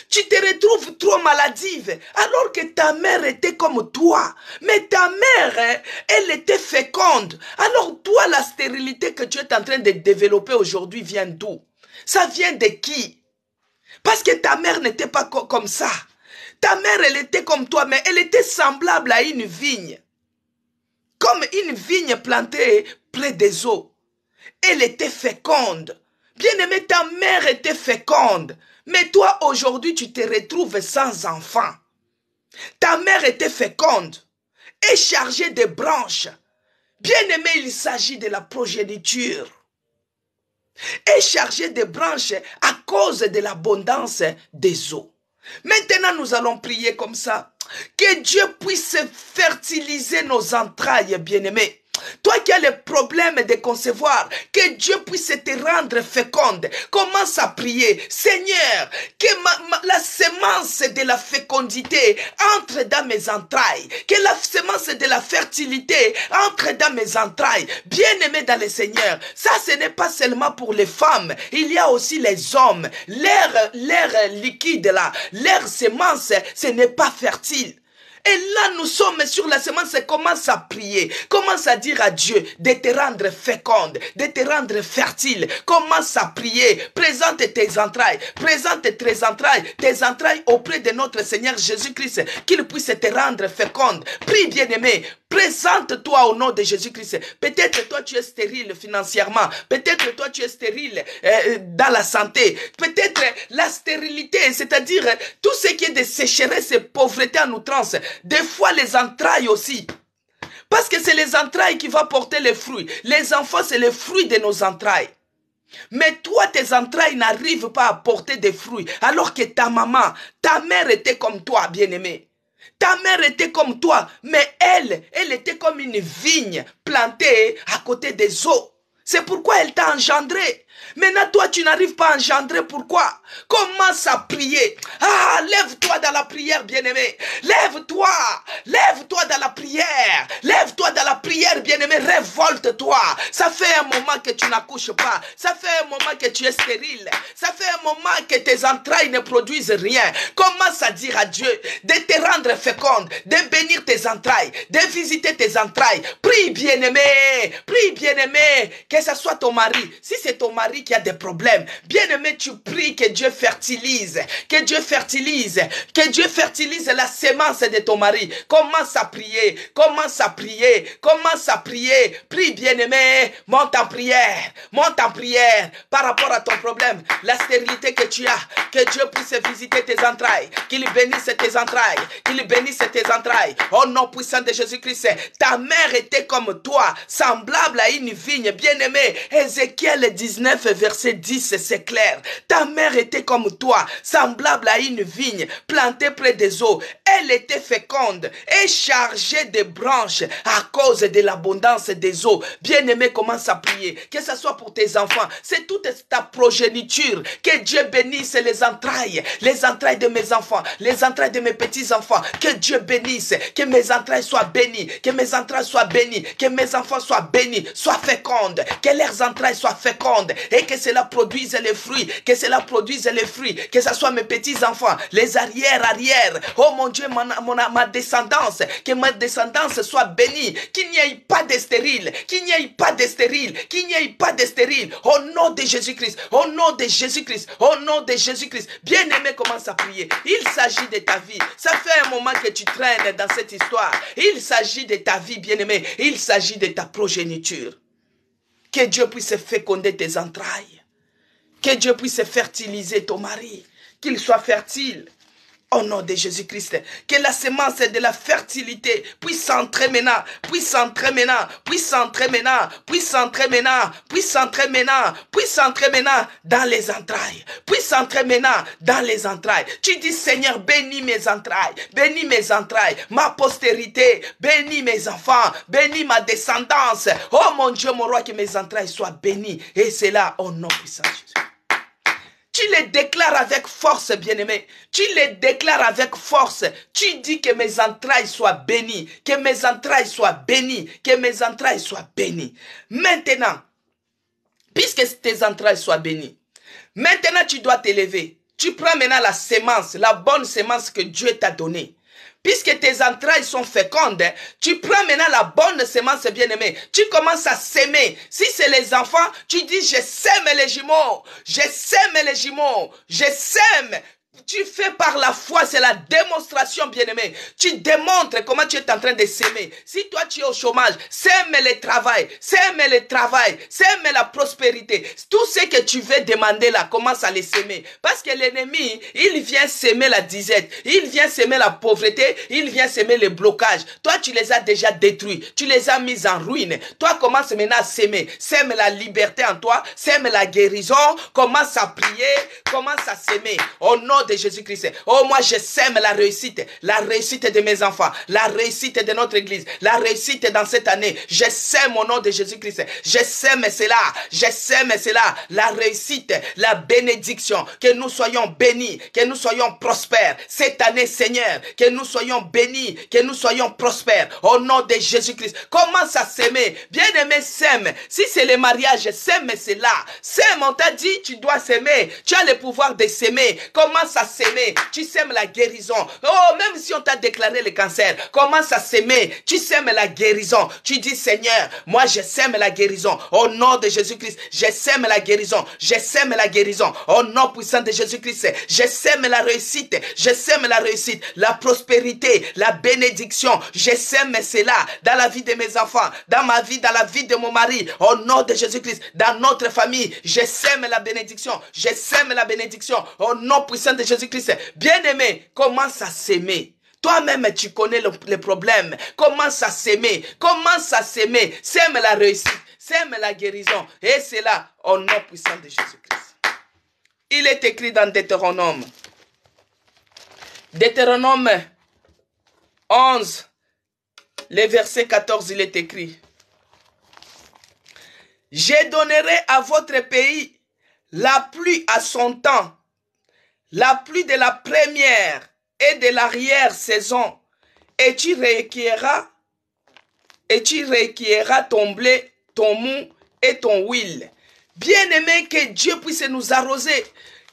Tu te retrouves trop maladive, alors que ta mère était comme toi. Mais ta mère, elle était féconde. Alors toi, la stérilité que tu es en train de développer aujourd'hui vient d'où? Ça vient de qui? Parce que ta mère n'était pas comme ça. Ta mère, elle était comme toi, mais elle était semblable à une vigne. Comme une vigne plantée près des eaux. Elle était féconde. Bien-aimé, ta mère était féconde. Mais toi, aujourd'hui, tu te retrouves sans enfant. Ta mère était féconde et chargée de branches. Bien-aimé, il s'agit de la progéniture. Et chargée de branches à cause de l'abondance des eaux. Maintenant, nous allons prier comme ça. Que Dieu puisse fertiliser nos entrailles, bien-aimés. Toi qui as le problème de concevoir, que Dieu puisse te rendre féconde. Commence à prier. Seigneur, que la semence de la fécondité entre dans mes entrailles. Que la semence de la fertilité entre dans mes entrailles. Bien-aimé dans le Seigneur, ça ce n'est pas seulement pour les femmes. Il y a aussi les hommes. L'air liquide là, l'air semence, ce n'est pas fertile. Et là, nous sommes sur la semence. Commence à prier. Commence à dire à Dieu de te rendre féconde, de te rendre fertile. Commence à prier. Présente tes entrailles. Présente tes entrailles auprès de notre Seigneur Jésus-Christ. Qu'il puisse te rendre féconde. Prie, bien-aimé. Présente-toi au nom de Jésus-Christ. Peut-être toi tu es stérile financièrement. Peut-être toi tu es stérile dans la santé. Peut-être la stérilité, c'est-à-dire tout ce qui est de sécheresse et pauvreté en outrance. Des fois les entrailles aussi. Parce que c'est les entrailles qui vont porter les fruits. Les enfants, c'est les fruits de nos entrailles. Mais toi, tes entrailles n'arrivent pas à porter des fruits. Alors que ta maman, ta mère était comme toi, bien-aimée. Ta mère était comme toi, mais elle était comme une vigne plantée à côté des eaux. C'est pourquoi elle t'a engendré. Maintenant, toi, tu n'arrives pas à engendrer. Pourquoi? Commence à prier. Ah, lève-toi dans la prière, bien-aimé. Lève-toi. Lève-toi dans la prière. Lève-toi dans la prière, bien-aimé. Révolte-toi. Ça fait un moment que tu n'accouches pas. Ça fait un moment que tu es stérile. Ça fait un moment que tes entrailles ne produisent rien. Commence à dire à Dieu de te rendre féconde, de bénir tes entrailles, de visiter tes entrailles. Prie, bien-aimé. Prie, bien-aimé. Que ce soit ton mari. Si c'est ton mari qui a des problèmes, bien-aimé, tu pries que Dieu fertilise, que Dieu fertilise, que Dieu fertilise la semence de ton mari. Commence à prier, commence à prier, commence à prier. Prie, bien-aimé, monte en prière par rapport à ton problème, la stérilité que tu as. Que Dieu puisse visiter tes entrailles, qu'il bénisse tes entrailles, qu'il bénisse tes entrailles. Au nom puissant de Jésus-Christ, ta mère était comme toi, semblable à une vigne, bien-aimé. Ézéchiel 19, 9, verset 10, c'est clair. Ta mère était comme toi, semblable à une vigne plantée près des eaux. Elle était féconde et chargée de branches à cause de l'abondance des eaux. Bien-aimé, commence à prier. Que ce soit pour tes enfants, c'est toute ta progéniture. Que Dieu bénisse les entrailles de mes enfants, les entrailles de mes petits-enfants. Que Dieu bénisse, que mes entrailles soient bénies, que mes entrailles soient bénies, que mes enfants soient bénis, soient fécondes, que leurs entrailles soient fécondes et que cela produise les fruits, que cela produise les fruits, que ce soit mes petits-enfants, les arrière. Oh mon Dieu, ma descendance, que ma descendance soit bénie, qu'il n'y ait pas de stérile, qu'il n'y ait pas de stérile, qu'il n'y ait pas de stérile. Au nom de Jésus-Christ, au nom de Jésus-Christ, au nom de Jésus-Christ. Bien-aimé, commence à prier. Il s'agit de ta vie. Ça fait un moment que tu traînes dans cette histoire. Il s'agit de ta vie, bien-aimé. Il s'agit de ta progéniture. Que Dieu puisse féconder tes entrailles. Que Dieu puisse fertiliser ton mari. Qu'il soit fertile. Au nom de Jésus-Christ, que la semence de la fertilité puisse entrer maintenant, puisse entrer maintenant, puisse entrer maintenant, puisse entrer maintenant, puisse entrer maintenant, puisse entrer maintenant dans les entrailles, puisse entrer maintenant dans les entrailles. Tu dis, Seigneur, bénis mes entrailles, ma postérité, bénis mes enfants, bénis ma descendance. Oh mon Dieu, mon roi, que mes entrailles soient bénies. Et c'est là, au nom puissant de Jésus. Tu les déclares avec force, bien-aimé. Tu les déclares avec force. Tu dis que mes entrailles soient bénies. Que mes entrailles soient bénies. Que mes entrailles soient bénies. Maintenant, puisque tes entrailles soient bénies, maintenant tu dois t'élever. Tu prends maintenant la sémence, la bonne sémence que Dieu t'a donnée. Puisque tes entrailles sont fécondes, tu prends maintenant la bonne sémence, bien-aimée. Tu commences à s'aimer. Si c'est les enfants, tu dis, je sème les jumeaux. Je sème les jumeaux. Je sème. Tu fais par la foi, c'est la démonstration, bien-aimé. Tu démontres comment tu es en train de s'aimer. Si toi tu es au chômage, sème le travail, sème la prospérité. Tout ce que tu veux demander là, commence à les s'aimer. Parce que l'ennemi, il vient s'aimer la disette, il vient s'aimer la pauvreté, il vient s'aimer le blocage. Toi, tu les as déjà détruits, tu les as mis en ruine. Toi, commence maintenant à s'aimer. Sème la liberté en toi, sème la guérison, commence à prier, commence à s'aimer. Au nom de Jésus-Christ. Oh, moi, je sème la réussite de mes enfants, la réussite de notre église, la réussite dans cette année. Je sème au nom de Jésus-Christ. Je sème cela, la réussite, la bénédiction, que nous soyons bénis, que nous soyons prospères. Cette année, Seigneur, que nous soyons bénis, que nous soyons prospères. Au nom de Jésus-Christ. Commence à s'aimer. Bien-aimé, sème. Si c'est le mariage, sème cela. Sème, on t'a dit, tu dois s'aimer. Tu as le pouvoir de s'aimer. Commence à s'aimer, tu sèmes la guérison. Oh, même si on t'a déclaré le cancer, commence à s'aimer, tu sèmes la guérison. Tu dis, Seigneur, moi je sème la guérison. Au nom de Jésus-Christ, je sème la guérison. Je sème la guérison. Au nom puissant de Jésus-Christ, je sème la réussite. Je sème la réussite, la prospérité, la bénédiction. Je sème cela dans la vie de mes enfants, dans ma vie, dans la vie de mon mari. Au nom de Jésus-Christ, dans notre famille, je sème la bénédiction. Je sème la bénédiction. Au nom puissant de Jésus-Christ. Bien-aimé, commence à s'aimer. Toi-même, tu connais les problèmes. Commence à s'aimer. Commence à s'aimer. Sème la réussite. Sème la guérison. Et c'est là, au nom puissant de Jésus-Christ. Il est écrit dans Deutéronome. Deutéronome 11, le verset 14, il est écrit. Je donnerai à votre pays la pluie à son temps, la pluie de la première et de l'arrière-saison, et tu recueilleras ton blé, ton mou et ton huile. Bien-aimé, que Dieu puisse nous arroser.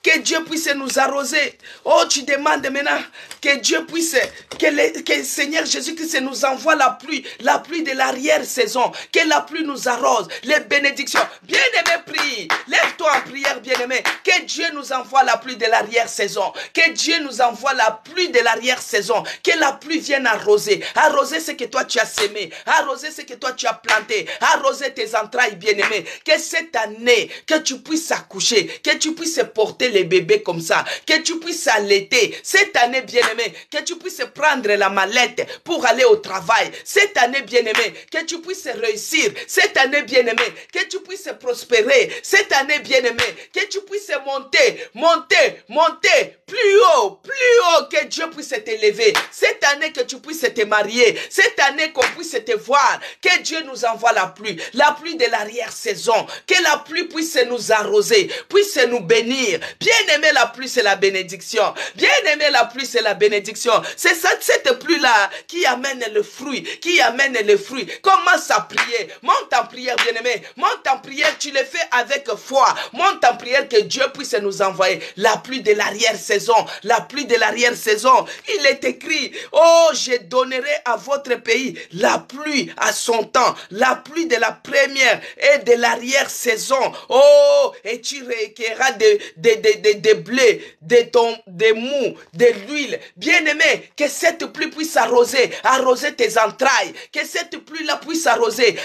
Que Dieu puisse nous arroser. Oh, tu demandes maintenant que Dieu puisse, que le Seigneur Jésus-Christ nous envoie la pluie de l'arrière-saison. Que la pluie nous arrose, les bénédictions. Bien-aimé, prie. Lève-toi en prière, bien-aimé. Que Que Dieu nous envoie la pluie de l'arrière-saison. Que Dieu nous envoie la pluie de l'arrière-saison. Que la pluie vienne arroser. Arroser ce que toi tu as semé. Arroser ce que toi tu as planté. Arroser tes entrailles, bien-aimés. Que cette année, que tu puisses accoucher. Que tu puisses porter les bébés comme ça. Que tu puisses allaiter. Cette année, bien-aimé, que tu puisses prendre la mallette pour aller au travail. Cette année, bien-aimé, que tu puisses réussir. Cette année, bien-aimé, que tu puisses prospérer. Cette année, bien-aimé, que tu puisses monter, monter, monter plus haut, que Dieu puisse t'élever. Cette année, que tu puisses te marier. Cette année, qu'on puisse te voir. Que Dieu nous envoie la pluie de l'arrière-saison. Que la pluie puisse nous arroser, puisse nous bénir. Bien-aimé, la pluie, c'est la bénédiction. Bien-aimé, la pluie, c'est la bénédiction. C'est cette pluie-là qui amène le fruit, qui amène le fruit. Commence à prier. Monte en prière, bien-aimé. Monte en prière, tu le fais avec foi. Monte en prière que Dieu puisse nous envoyer la pluie de l'arrière-saison. La pluie de l'arrière-saison. Il est écrit, oh, je donnerai à votre pays la pluie à son temps. La pluie de la première et de l'arrière-saison. Oh, et tu recueilleras des blés, des mous, de l'huile. Bien-aimé, que cette pluie puisse arroser tes entrailles. Que cette pluie-là puisse arroser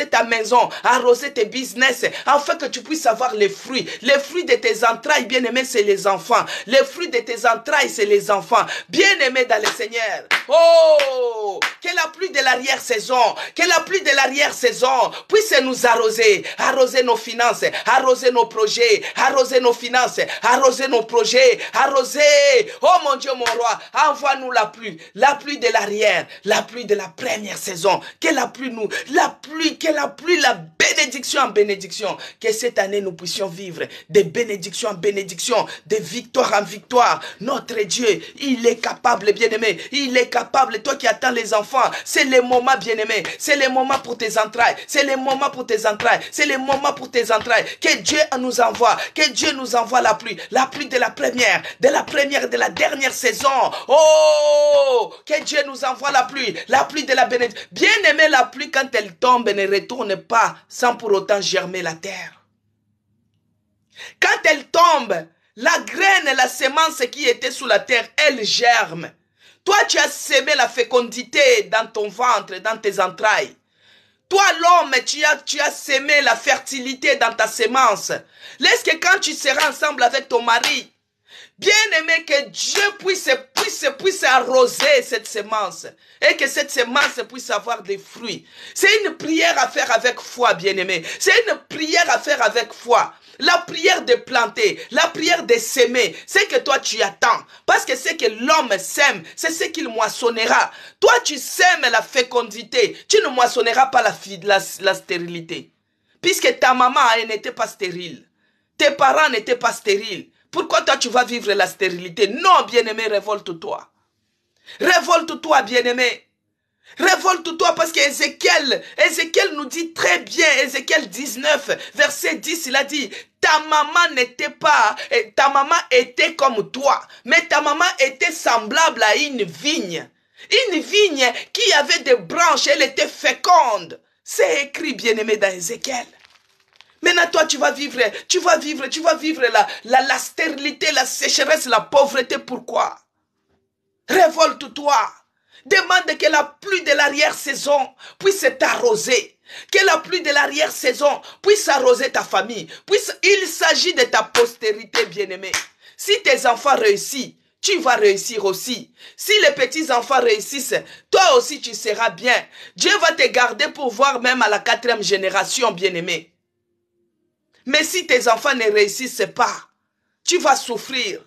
ta maison, arroser tes business, afin que tu puisses avoir les fruits. Les fruits de tes entrailles, bien-aimé, c'est les enfants. Les fruits de tes entrailles, c'est les enfants. Bien-aimé dans le Seigneur. Oh, que la pluie de l'arrière-saison, que la pluie de l'arrière-saison puisse nous arroser nos finances, arroser nos projets, arroser nos finances, arroser nos projets, arroser. Oh mon Dieu, mon roi, envoie-nous la pluie de l'arrière, la pluie de la première saison. Que la pluie la bénédiction en bénédiction. Que cette année nous puissions vivre de bénédiction en bénédiction, de victoire en victoire. Notre Dieu, il est capable, bien-aimé. Il est capable. Toi qui attends les enfants, c'est le moment, bien-aimé. C'est le moment pour tes entrailles. C'est le moment pour tes entrailles. C'est le moment pour tes entrailles. Que Dieu nous envoie. Que Dieu nous envoie la pluie. La pluie de la première, de la dernière saison. Oh, que Dieu nous envoie la pluie de la bénédiction. Bien-aimé, la pluie, quand elle tombe, ne retourne pas sans pour autant germer la terre. Quand elle tombe, la graine, la semence qui était sous la terre, elle germe. Toi, tu as semé la fécondité dans ton ventre, dans tes entrailles. Toi, l'homme, tu as semé la fertilité dans ta semence. Laisse que quand tu seras ensemble avec ton mari, bien aimé, que Dieu puisse arroser cette semence et que cette semence puisse avoir des fruits. C'est une prière à faire avec foi, bien aimé. C'est une prière à faire avec foi. La prière de planter, la prière de s'aimer, c'est que toi tu attends. Parce que c'est que l'homme sème, c'est ce qu'il moissonnera. Toi tu sèmes la fécondité, tu ne moissonneras pas la stérilité. Puisque ta maman elle n'était pas stérile, tes parents n'étaient pas stériles. Pourquoi toi tu vas vivre la stérilité? Non, bien-aimé, révolte-toi. Révolte-toi, bien-aimé. Révolte-toi parce qu'Ézéchiel nous dit très bien, Ézéchiel 19, verset 10, il a dit, ta maman était comme toi, mais ta maman était semblable à une vigne. Une vigne qui avait des branches, elle était féconde. C'est écrit, bien-aimé, dans Ézéchiel. Maintenant, toi, tu vas vivre la stérilité, la sécheresse, la pauvreté. Pourquoi? Révolte-toi. Demande que la pluie de l'arrière-saison puisse t'arroser. Que la pluie de l'arrière-saison puisse arroser ta famille. Il s'agit de ta postérité, bien-aimée. Si tes enfants réussissent, tu vas réussir aussi. Si les petits-enfants réussissent, toi aussi tu seras bien. Dieu va te garder pour voir même à la 4e génération, bien-aimée. Mais si tes enfants ne réussissent pas, tu vas souffrir.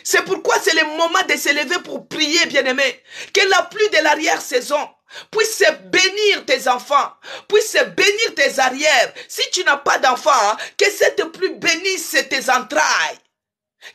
C'est pourquoi c'est le moment de se lever pour prier, bien-aimé. Que la pluie de l'arrière-saison puisse bénir tes enfants, puisse bénir tes arrières. Si tu n'as pas d'enfants, que cette pluie bénisse tes entrailles.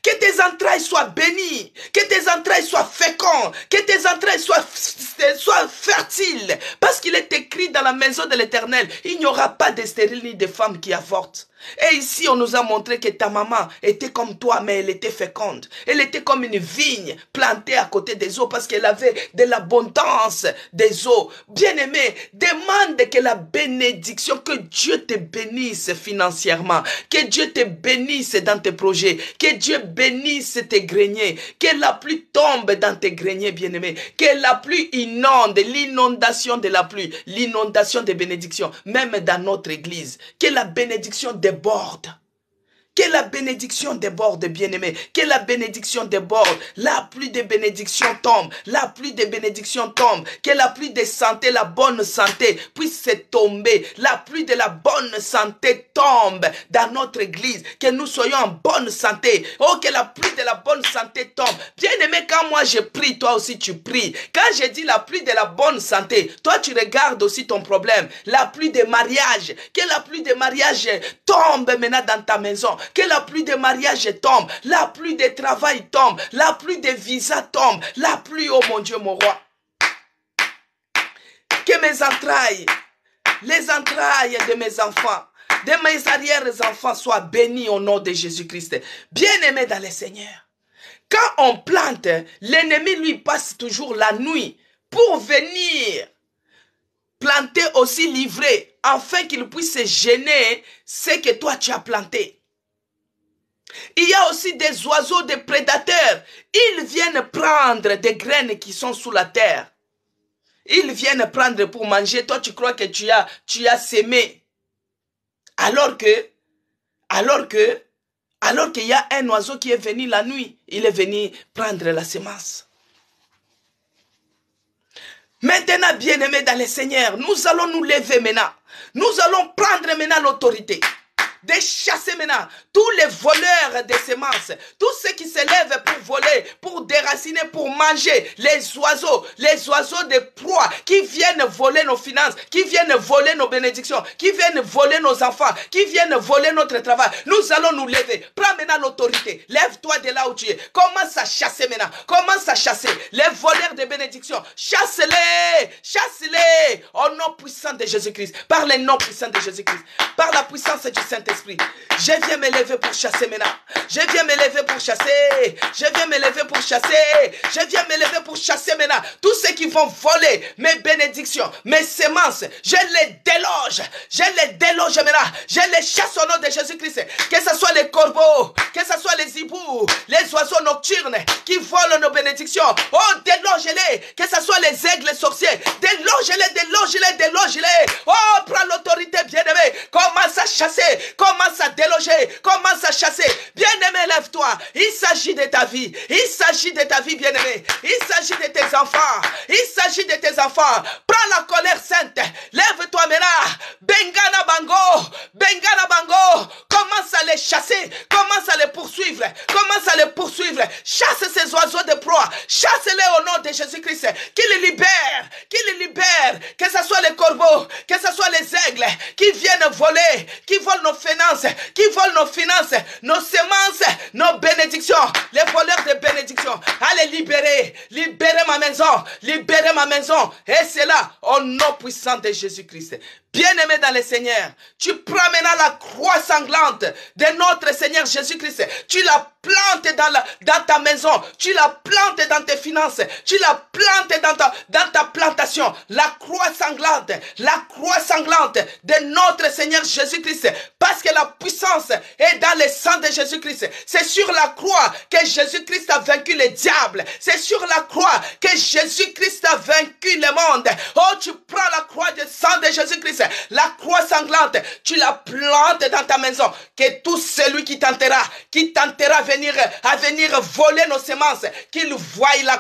Que tes entrailles soient bénies, que tes entrailles soient fécondes, que tes entrailles soient fertiles. Parce qu'il est écrit dans la maison de l'Éternel, il n'y aura pas de stériles ni de femmes qui avortent. Et ici, on nous a montré que ta maman était comme toi, mais elle était féconde. Elle était comme une vigne plantée à côté des eaux parce qu'elle avait de l'abondance des eaux. Bien-aimé, demande que la bénédiction, que Dieu te bénisse financièrement, que Dieu te bénisse dans tes projets, que Dieu bénisse tes greniers, que la pluie tombe dans tes greniers, bien-aimé, que la pluie inonde, l'inondation de la pluie, l'inondation des bénédictions, même dans notre église, que la bénédiction déborde. Que la bénédiction déborde, bien-aimé. Que la bénédiction déborde. La pluie de bénédiction tombe. La pluie de bénédiction tombe. Que la pluie de santé, la bonne santé puisse se tomber. La pluie de la bonne santé tombe dans notre église. Que nous soyons en bonne santé. Oh, que la pluie de la bonne santé tombe. Bien-aimé, quand moi je prie, toi aussi tu pries. Quand je dis la pluie de la bonne santé, toi tu regardes aussi ton problème. La pluie de mariage. Que la pluie de mariage tombe maintenant dans ta maison. Que la pluie de mariage tombe, la pluie de travail tombe, la pluie de visa tombe, la pluie, oh mon Dieu, mon roi. Que mes entrailles, les entrailles de mes enfants, de mes arrière-enfants soient bénies au nom de Jésus-Christ. Bien-aimés dans le Seigneur. Quand on plante, l'ennemi lui passe toujours la nuit pour venir planter aussi livrer, afin qu'il puisse gêner ce que toi tu as planté. Il y a aussi des oiseaux, des prédateurs. Ils viennent prendre des graines qui sont sous la terre. Ils viennent prendre pour manger. Toi, tu crois que tu as sémé. Alors qu'il y a un oiseau qui est venu la nuit. Il est venu prendre la semence. Maintenant, bien-aimés dans le Seigneur, nous allons nous lever maintenant. Nous allons prendre maintenant l'autorité de chasser maintenant tous les voleurs de semences, tous ceux qui se lèvent pour voler, pour déraciner, pour manger, les oiseaux de proie qui viennent voler nos finances, qui viennent voler nos bénédictions, qui viennent voler nos enfants, qui viennent voler notre travail. Nous allons nous lever. Prends maintenant l'autorité. Lève-toi de là où tu es. Commence à chasser maintenant. Commence à chasser les voleurs de bénédictions. Chasse-les. Chasse-les. Au nom puissant de Jésus-Christ. Par le nom puissant de Jésus-Christ. Par la puissance du Saint-Esprit. Je viens me lever pour chasser maintenant. Je viens me lever pour chasser. Je viens me lever pour chasser. Je viens me lever pour chasser maintenant. Tous ceux qui vont voler mes bénédictions, mes semences, je les déloge. Je les déloge maintenant. Je les chasse au nom de Jésus-Christ. Que ce soit les corbeaux, que ce soit les hiboux, les oiseaux nocturnes qui volent nos bénédictions. Oh, déloge-les. Que ce soit les aigles sorciers. Déloge-les, déloge-les, déloge-les. Oh, prends l'autorité, bien-aimé. Commence à chasser. Commence à déloger. Commence à chasser. Bien-aimé, lève-toi. Il s'agit de ta vie. Il s'agit de ta vie, bien-aimé. Il s'agit de tes enfants. Il s'agit de tes enfants. Prends la colère sainte. Lève-toi maintenant. Bengana bango. Bengana bango. Commence à les chasser. Commence à les poursuivre. Commence à les poursuivre. Chasse ces oiseaux de proie. Chasse-les au nom de Jésus-Christ. Qu'il les libère. Qu'il les libère. Que ce soit les corbeaux. Que ce soit les aigles qui viennent voler. Qui volent nos finances. Qui volent nos finances. Nos semences. Nos bénédictions. Les voleurs de bénédictions. Allez libérer. Libérer ma maison. Libérer ma maison. Et c'est là au nom puissant de Jésus-Christ. Bien-aimé dans le Seigneur, tu prends maintenant la croix sanglante de notre Seigneur Jésus-Christ. Tu la plantes dans ta maison. Tu la plantes dans tes finances. Tu la plantes dans ta plantation. La croix sanglante de notre Seigneur Jésus-Christ. Parce que la puissance est dans le sang de Jésus-Christ. C'est sur la croix que Jésus-Christ a vaincu le diable. C'est sur la croix que Jésus-Christ a vaincu le monde. Oh, tu prends la croix du sang de Jésus-Christ. La croix sanglante, tu la plantes dans ta maison. Que tout celui qui tentera à venir voler nos semences, qu'il voie la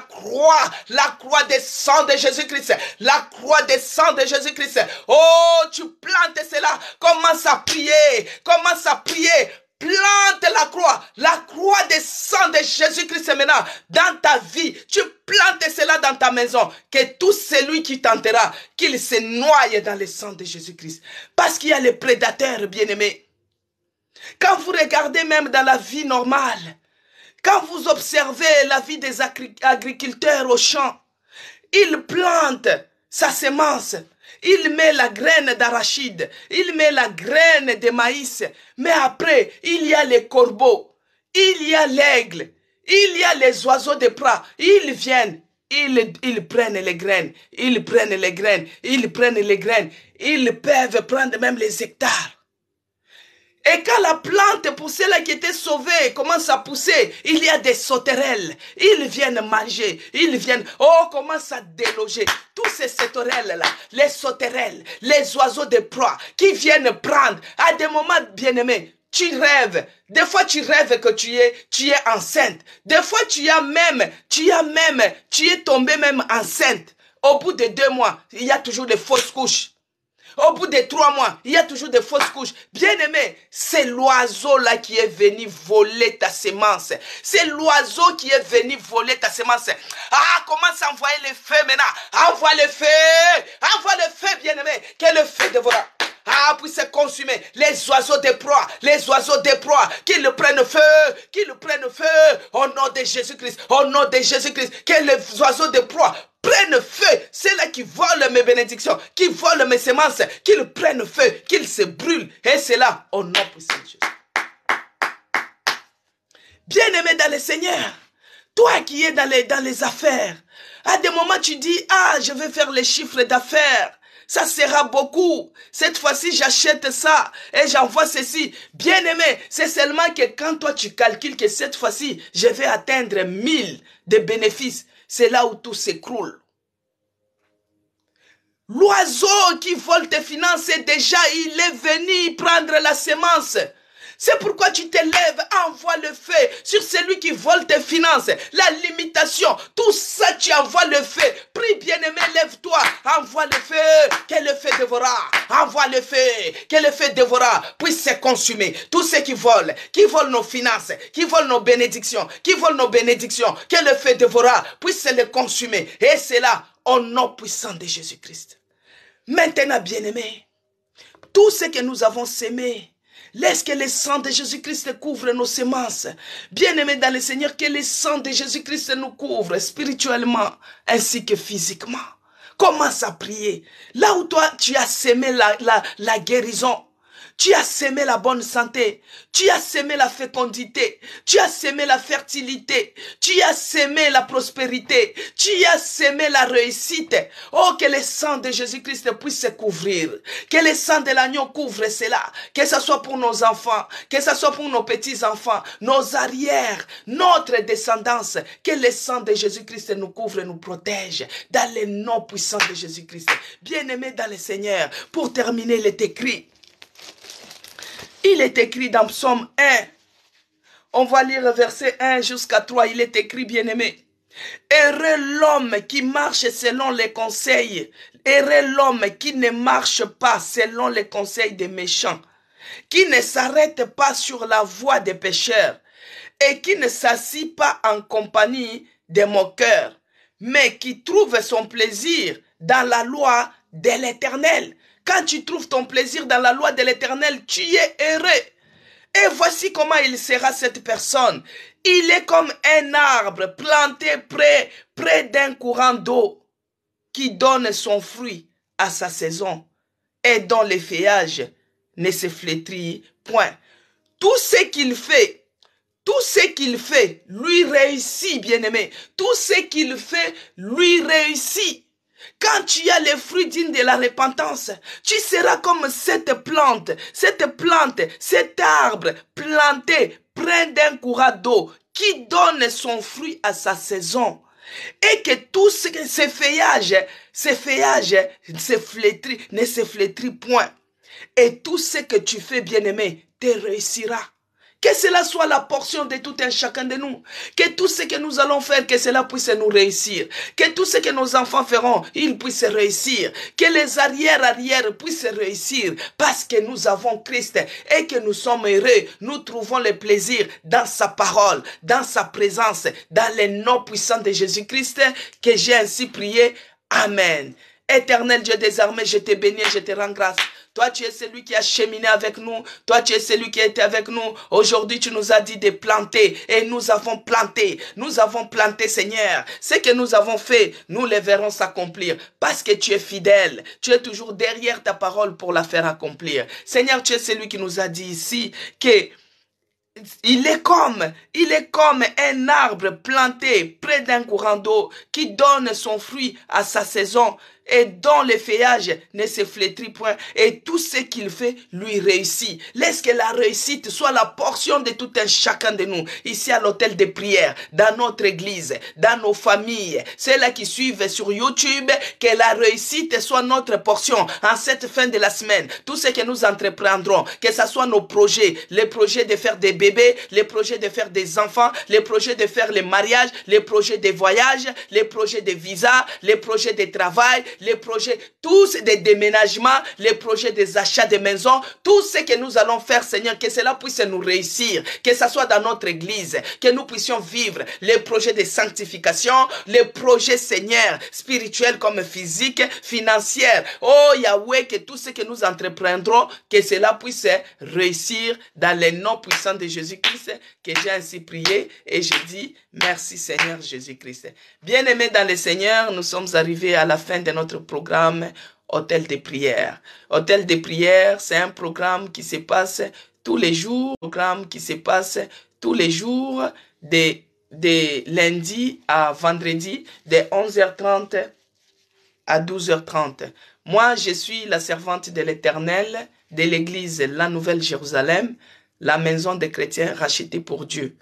croix des sangs de Jésus-Christ. La croix des sangs de Jésus-Christ. Oh, tu plantes cela. Commence à prier. Commence à prier. Plante la croix des sangs de Jésus-Christ maintenant dans ta vie. Tu plantes cela dans ta maison. Que tout celui qui tentera, qu'il se noie dans le sang de Jésus-Christ. Parce qu'il y a les prédateurs, bien-aimés. Quand vous regardez même dans la vie normale, Quand vous observez la vie des agriculteurs au champ, ils plantent sa semence, il met la graine d'arachide, il met la graine de maïs, mais après, il y a les corbeaux, il y a l'aigle, il y a les oiseaux de proie, ils viennent, ils prennent les graines, ils prennent les graines, ils prennent les graines, ils peuvent prendre même les hectares. Et quand la plante, pour ceux-là qui étaient sauvés, commence à pousser, il y a des sauterelles. Ils viennent manger, ils viennent, commence à déloger. Tous ces sauterelles-là, les sauterelles, les oiseaux de proie, qui viennent prendre, à des moments bien-aimés, tu rêves. Des fois, tu rêves que tu es enceinte. Des fois, tu es tombé même enceinte. Au bout de 2 mois, il y a toujours des fausses couches. Au bout de 3 mois, il y a toujours des fausses couches. Bien-aimé, c'est l'oiseau-là qui est venu voler ta semence. C'est l'oiseau qui est venu voler ta semence. Ah, commence à envoyer le feu maintenant. Envoie le feu. Envoie le feu, bien-aimé. Que le feu dévora. Ah, puis c'est consumé. Les oiseaux de proie, qu'ils prennent feu, au nom de Jésus-Christ, au nom de Jésus-Christ, que les oiseaux de proie prennent feu. C'est là qui volent mes bénédictions, qui volent mes semences, qu'ils prennent feu, qu'ils se brûlent. Et c'est là, au nom puissant de Jésus. Bien-aimé dans le Seigneur, toi qui es dans les affaires, à des moments tu dis, je vais faire les chiffres d'affaires. Ça sera beaucoup. Cette fois-ci, j'achète ça et j'envoie ceci. Bien-aimé, c'est seulement que quand toi, tu calcules que cette fois-ci, je vais atteindre 1000 de bénéfices, c'est là où tout s'écroule. L'oiseau qui vole tes finances, déjà, il est venu prendre la semence. C'est pourquoi tu te lèves, envoie le feu sur celui qui vole tes finances. La limitation, tout ça, tu envoies le feu. Prie bien-aimé, lève-toi, envoie le feu, que le feu dévora. Envoie le feu, que le feu dévora, puisse se consumer. Tous ceux qui volent nos finances, qui volent nos bénédictions, que le feu dévora, puisse se les consumer. Et c'est là, au nom puissant de Jésus-Christ. Maintenant, bien-aimé, tout ce que nous avons sémé, laisse que le sang de Jésus-Christ couvre nos semences. Bien-aimés dans le Seigneur, que le sang de Jésus-Christ nous couvre spirituellement ainsi que physiquement. Commence à prier. Là où toi, tu as sémé la guérison, tu as sémé la bonne santé, tu as sémé la fécondité, tu as sémé la fertilité, tu as sémé la prospérité, tu as sémé la réussite. Oh, que le sang de Jésus-Christ puisse se couvrir, que le sang de l'agneau couvre cela, que ce soit pour nos enfants, que ce soit pour nos petits-enfants, nos arrières, notre descendance, que le sang de Jésus-Christ nous couvre et nous protège dans le nom puissant de Jésus-Christ. Bien-aimés dans le Seigneur, pour terminer, il est écrit, dans Psaume 1, on va lire verset 1 jusqu'à 3, il est écrit, bien-aimé, heureux l'homme qui marche selon les conseils, heureux l'homme qui ne marche pas selon les conseils des méchants, qui ne s'arrête pas sur la voie des pécheurs, et qui ne s'assit pas en compagnie des moqueurs, mais qui trouve son plaisir dans la loi de l'Éternel. Quand tu trouves ton plaisir dans la loi de l'Éternel, tu es heureux. Et voici comment il sera cette personne. Il est comme un arbre planté près d'un courant d'eau qui donne son fruit à sa saison et dont les feuillages ne se flétrit point. Tout ce qu'il fait, lui réussit, bien-aimé. Tout ce qu'il fait, lui réussit. Quand tu as les fruits dignes de la repentance, tu seras comme cette plante, cet arbre planté près d'un courant d'eau qui donne son fruit à sa saison. Et que tous ces feuillages ne se flétrit point. Et tout ce que tu fais, bien-aimé, te réussira. Que cela soit la portion de tout un chacun de nous. Que tout ce que nous allons faire, que cela puisse nous réussir. Que tout ce que nos enfants feront, ils puissent réussir. Que les arrières puissent réussir. Parce que nous avons Christ et que nous sommes heureux. Nous trouvons le plaisir dans sa parole, dans sa présence, dans le nom puissant de Jésus-Christ que j'ai ainsi prié. Amen. Éternel Dieu des armées, je te bénis et je te rends grâce. Toi, tu es celui qui a cheminé avec nous. Toi, tu es celui qui a été avec nous. Aujourd'hui, tu nous as dit de planter et nous avons planté. Nous avons planté, Seigneur. Ce que nous avons fait, nous les verrons s'accomplir parce que tu es fidèle. Tu es toujours derrière ta parole pour la faire accomplir. Seigneur, tu es celui qui nous a dit ici que il est comme un arbre planté près d'un courant d'eau qui donne son fruit à sa saison et dont le feuillage ne se flétrit point et tout ce qu'il fait lui réussit. Laisse que la réussite soit la portion de tout un chacun de nous, ici à l'hôtel de prière, dans notre église, dans nos familles, ceux-là qui suivent sur YouTube, que la réussite soit notre portion en cette fin de la semaine. Tout ce que nous entreprendrons, que ce soit nos projets, les projets de faire des bébés, les projets de faire des enfants, les projets de faire les mariages, les projets de voyage, les projets de visa, les projets de travail, les projets, tous des déménagements, les projets des achats de maisons, tout ce que nous allons faire, Seigneur, que cela puisse nous réussir, que ce soit dans notre église, que nous puissions vivre les projets de sanctification, les projets, Seigneur, spirituels comme physiques, financiers. Oh Yahweh, que tout ce que nous entreprendrons, que cela puisse réussir dans le nom puissant de Jésus-Christ, que j'ai ainsi prié et je dis merci Seigneur Jésus-Christ. Bien-aimés dans le Seigneur, nous sommes arrivés à la fin de notre programme Hôtel de prière. Hôtel de prière, c'est un programme qui se passe tous les jours, de lundi à vendredi, de 11h30 à 12h30. Moi, je suis la servante de l'Éternel de l'église La Nouvelle Jérusalem, la maison des chrétiens rachetée pour Dieu.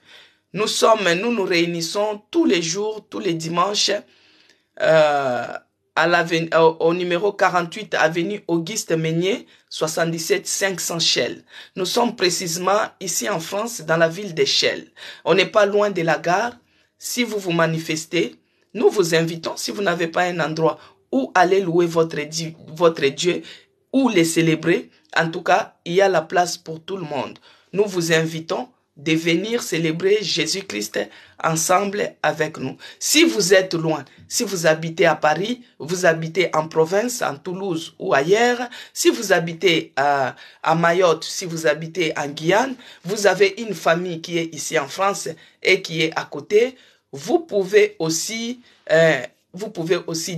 Nous nous réunissons tous les jours, tous les dimanches, au numéro 48 avenue Auguste Meunier, 77 500 Chelles. Nous sommes précisément ici en France, dans la ville de Chelles. On n'est pas loin de la gare. Si vous vous manifestez, nous vous invitons, si vous n'avez pas un endroit où aller louer votre Dieu, ou les célébrer, en tout cas, il y a la place pour tout le monde. Nous vous invitons de venir célébrer Jésus-Christ ensemble avec nous. Si vous êtes loin, si vous habitez à Paris, vous habitez en province, en Toulouse ou ailleurs, si vous habitez à Mayotte, si vous habitez en Guyane, vous avez une famille qui est ici en France et qui est à côté, vous pouvez aussi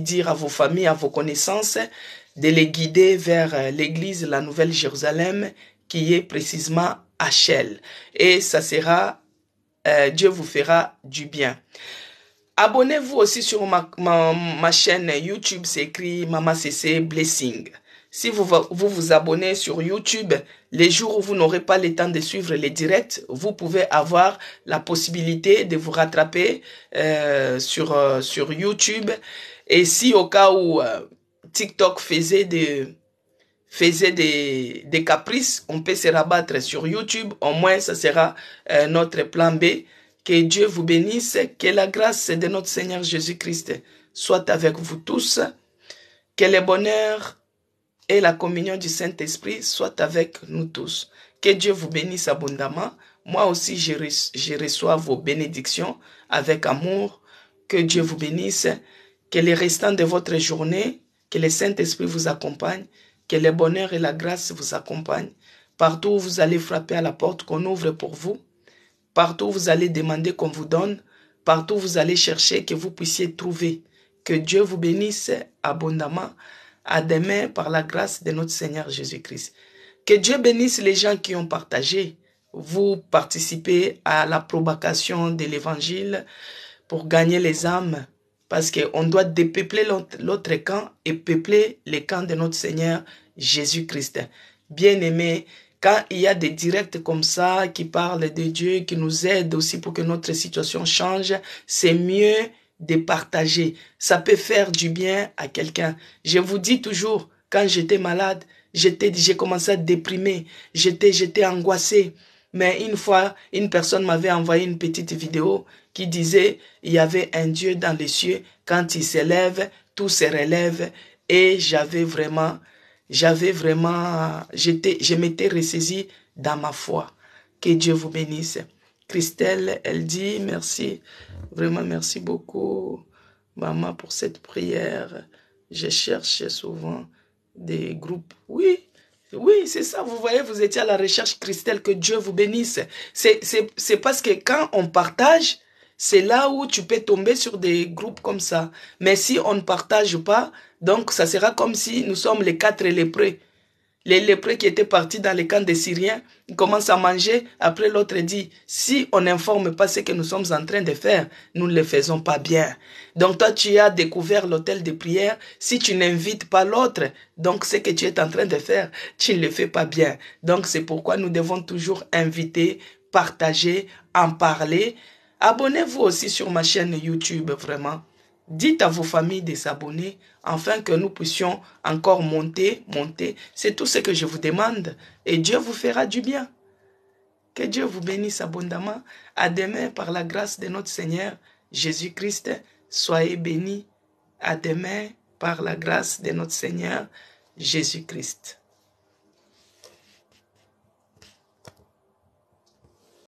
dire à vos familles, à vos connaissances, de les guider vers l'église La Nouvelle Jérusalem, qui est précisément à Chelles. Et ça sera, Dieu vous fera du bien. Abonnez-vous aussi sur ma chaîne YouTube, c'est écrit Mama CC Blessing. Si vous abonnez sur YouTube, les jours où vous n'aurez pas le temps de suivre les directs, vous pouvez avoir la possibilité de vous rattraper sur YouTube. Et si au cas où TikTok faisait des caprices, on peut se rabattre sur YouTube. Au moins, ça sera notre plan B. Que Dieu vous bénisse, que la grâce de notre Seigneur Jésus-Christ soit avec vous tous, que le bonheur et la communion du Saint-Esprit soient avec nous tous. Que Dieu vous bénisse abondamment. Moi aussi, je reçois vos bénédictions avec amour. Que Dieu vous bénisse. Que les restants de votre journée, que le Saint-Esprit vous accompagne. Que le bonheur et la grâce vous accompagnent. Partout où vous allez frapper à la porte, qu'on ouvre pour vous. Partout où vous allez demander qu'on vous donne. Partout où vous allez chercher, que vous puissiez trouver. Que Dieu vous bénisse abondamment. À demain par la grâce de notre Seigneur Jésus-Christ. Que Dieu bénisse les gens qui ont partagé. Vous participez à la propagation de l'évangile pour gagner les âmes. Parce qu'on doit dépeupler l'autre camp et peupler les camps de notre Seigneur Jésus-Christ. Bien-aimés, quand il y a des directs comme ça qui parlent de Dieu, qui nous aident aussi pour que notre situation change, c'est mieux de partager. Ça peut faire du bien à quelqu'un. Je vous dis toujours, quand j'étais malade, j'ai commencé à déprimer, j'étais angoissé. Mais une fois, une personne m'avait envoyé une petite vidéo qui disait, il y avait un Dieu dans les cieux, quand il s'élève, tout se relève. Et je m'étais ressaisi dans ma foi. Que Dieu vous bénisse. Christelle, elle dit, merci, vraiment merci beaucoup, maman, pour cette prière. Je cherche souvent des groupes. Oui, Oui, c'est ça, vous voyez, vous étiez à la recherche, Christelle, que Dieu vous bénisse. C'est parce que quand on partage, c'est là où tu peux tomber sur des groupes comme ça. Mais si on ne partage pas, donc ça sera comme si nous sommes les 4 lépreux. Les lépreux qui étaient partis dans les camps des Syriens, ils commencent à manger. Après, l'autre dit, si on n'informe pas ce que nous sommes en train de faire, nous ne le faisons pas bien. Donc toi, tu as découvert l'hôtel de prière. Si tu n'invites pas l'autre, donc ce que tu es en train de faire, tu ne le fais pas bien. Donc c'est pourquoi nous devons toujours inviter, partager, en parler. Abonnez-vous aussi sur ma chaîne YouTube, vraiment. Dites à vos familles de s'abonner afin que nous puissions encore monter. C'est tout ce que je vous demande et Dieu vous fera du bien. Que Dieu vous bénisse abondamment. À demain par la grâce de notre Seigneur Jésus-Christ. Soyez bénis. À demain par la grâce de notre Seigneur Jésus-Christ.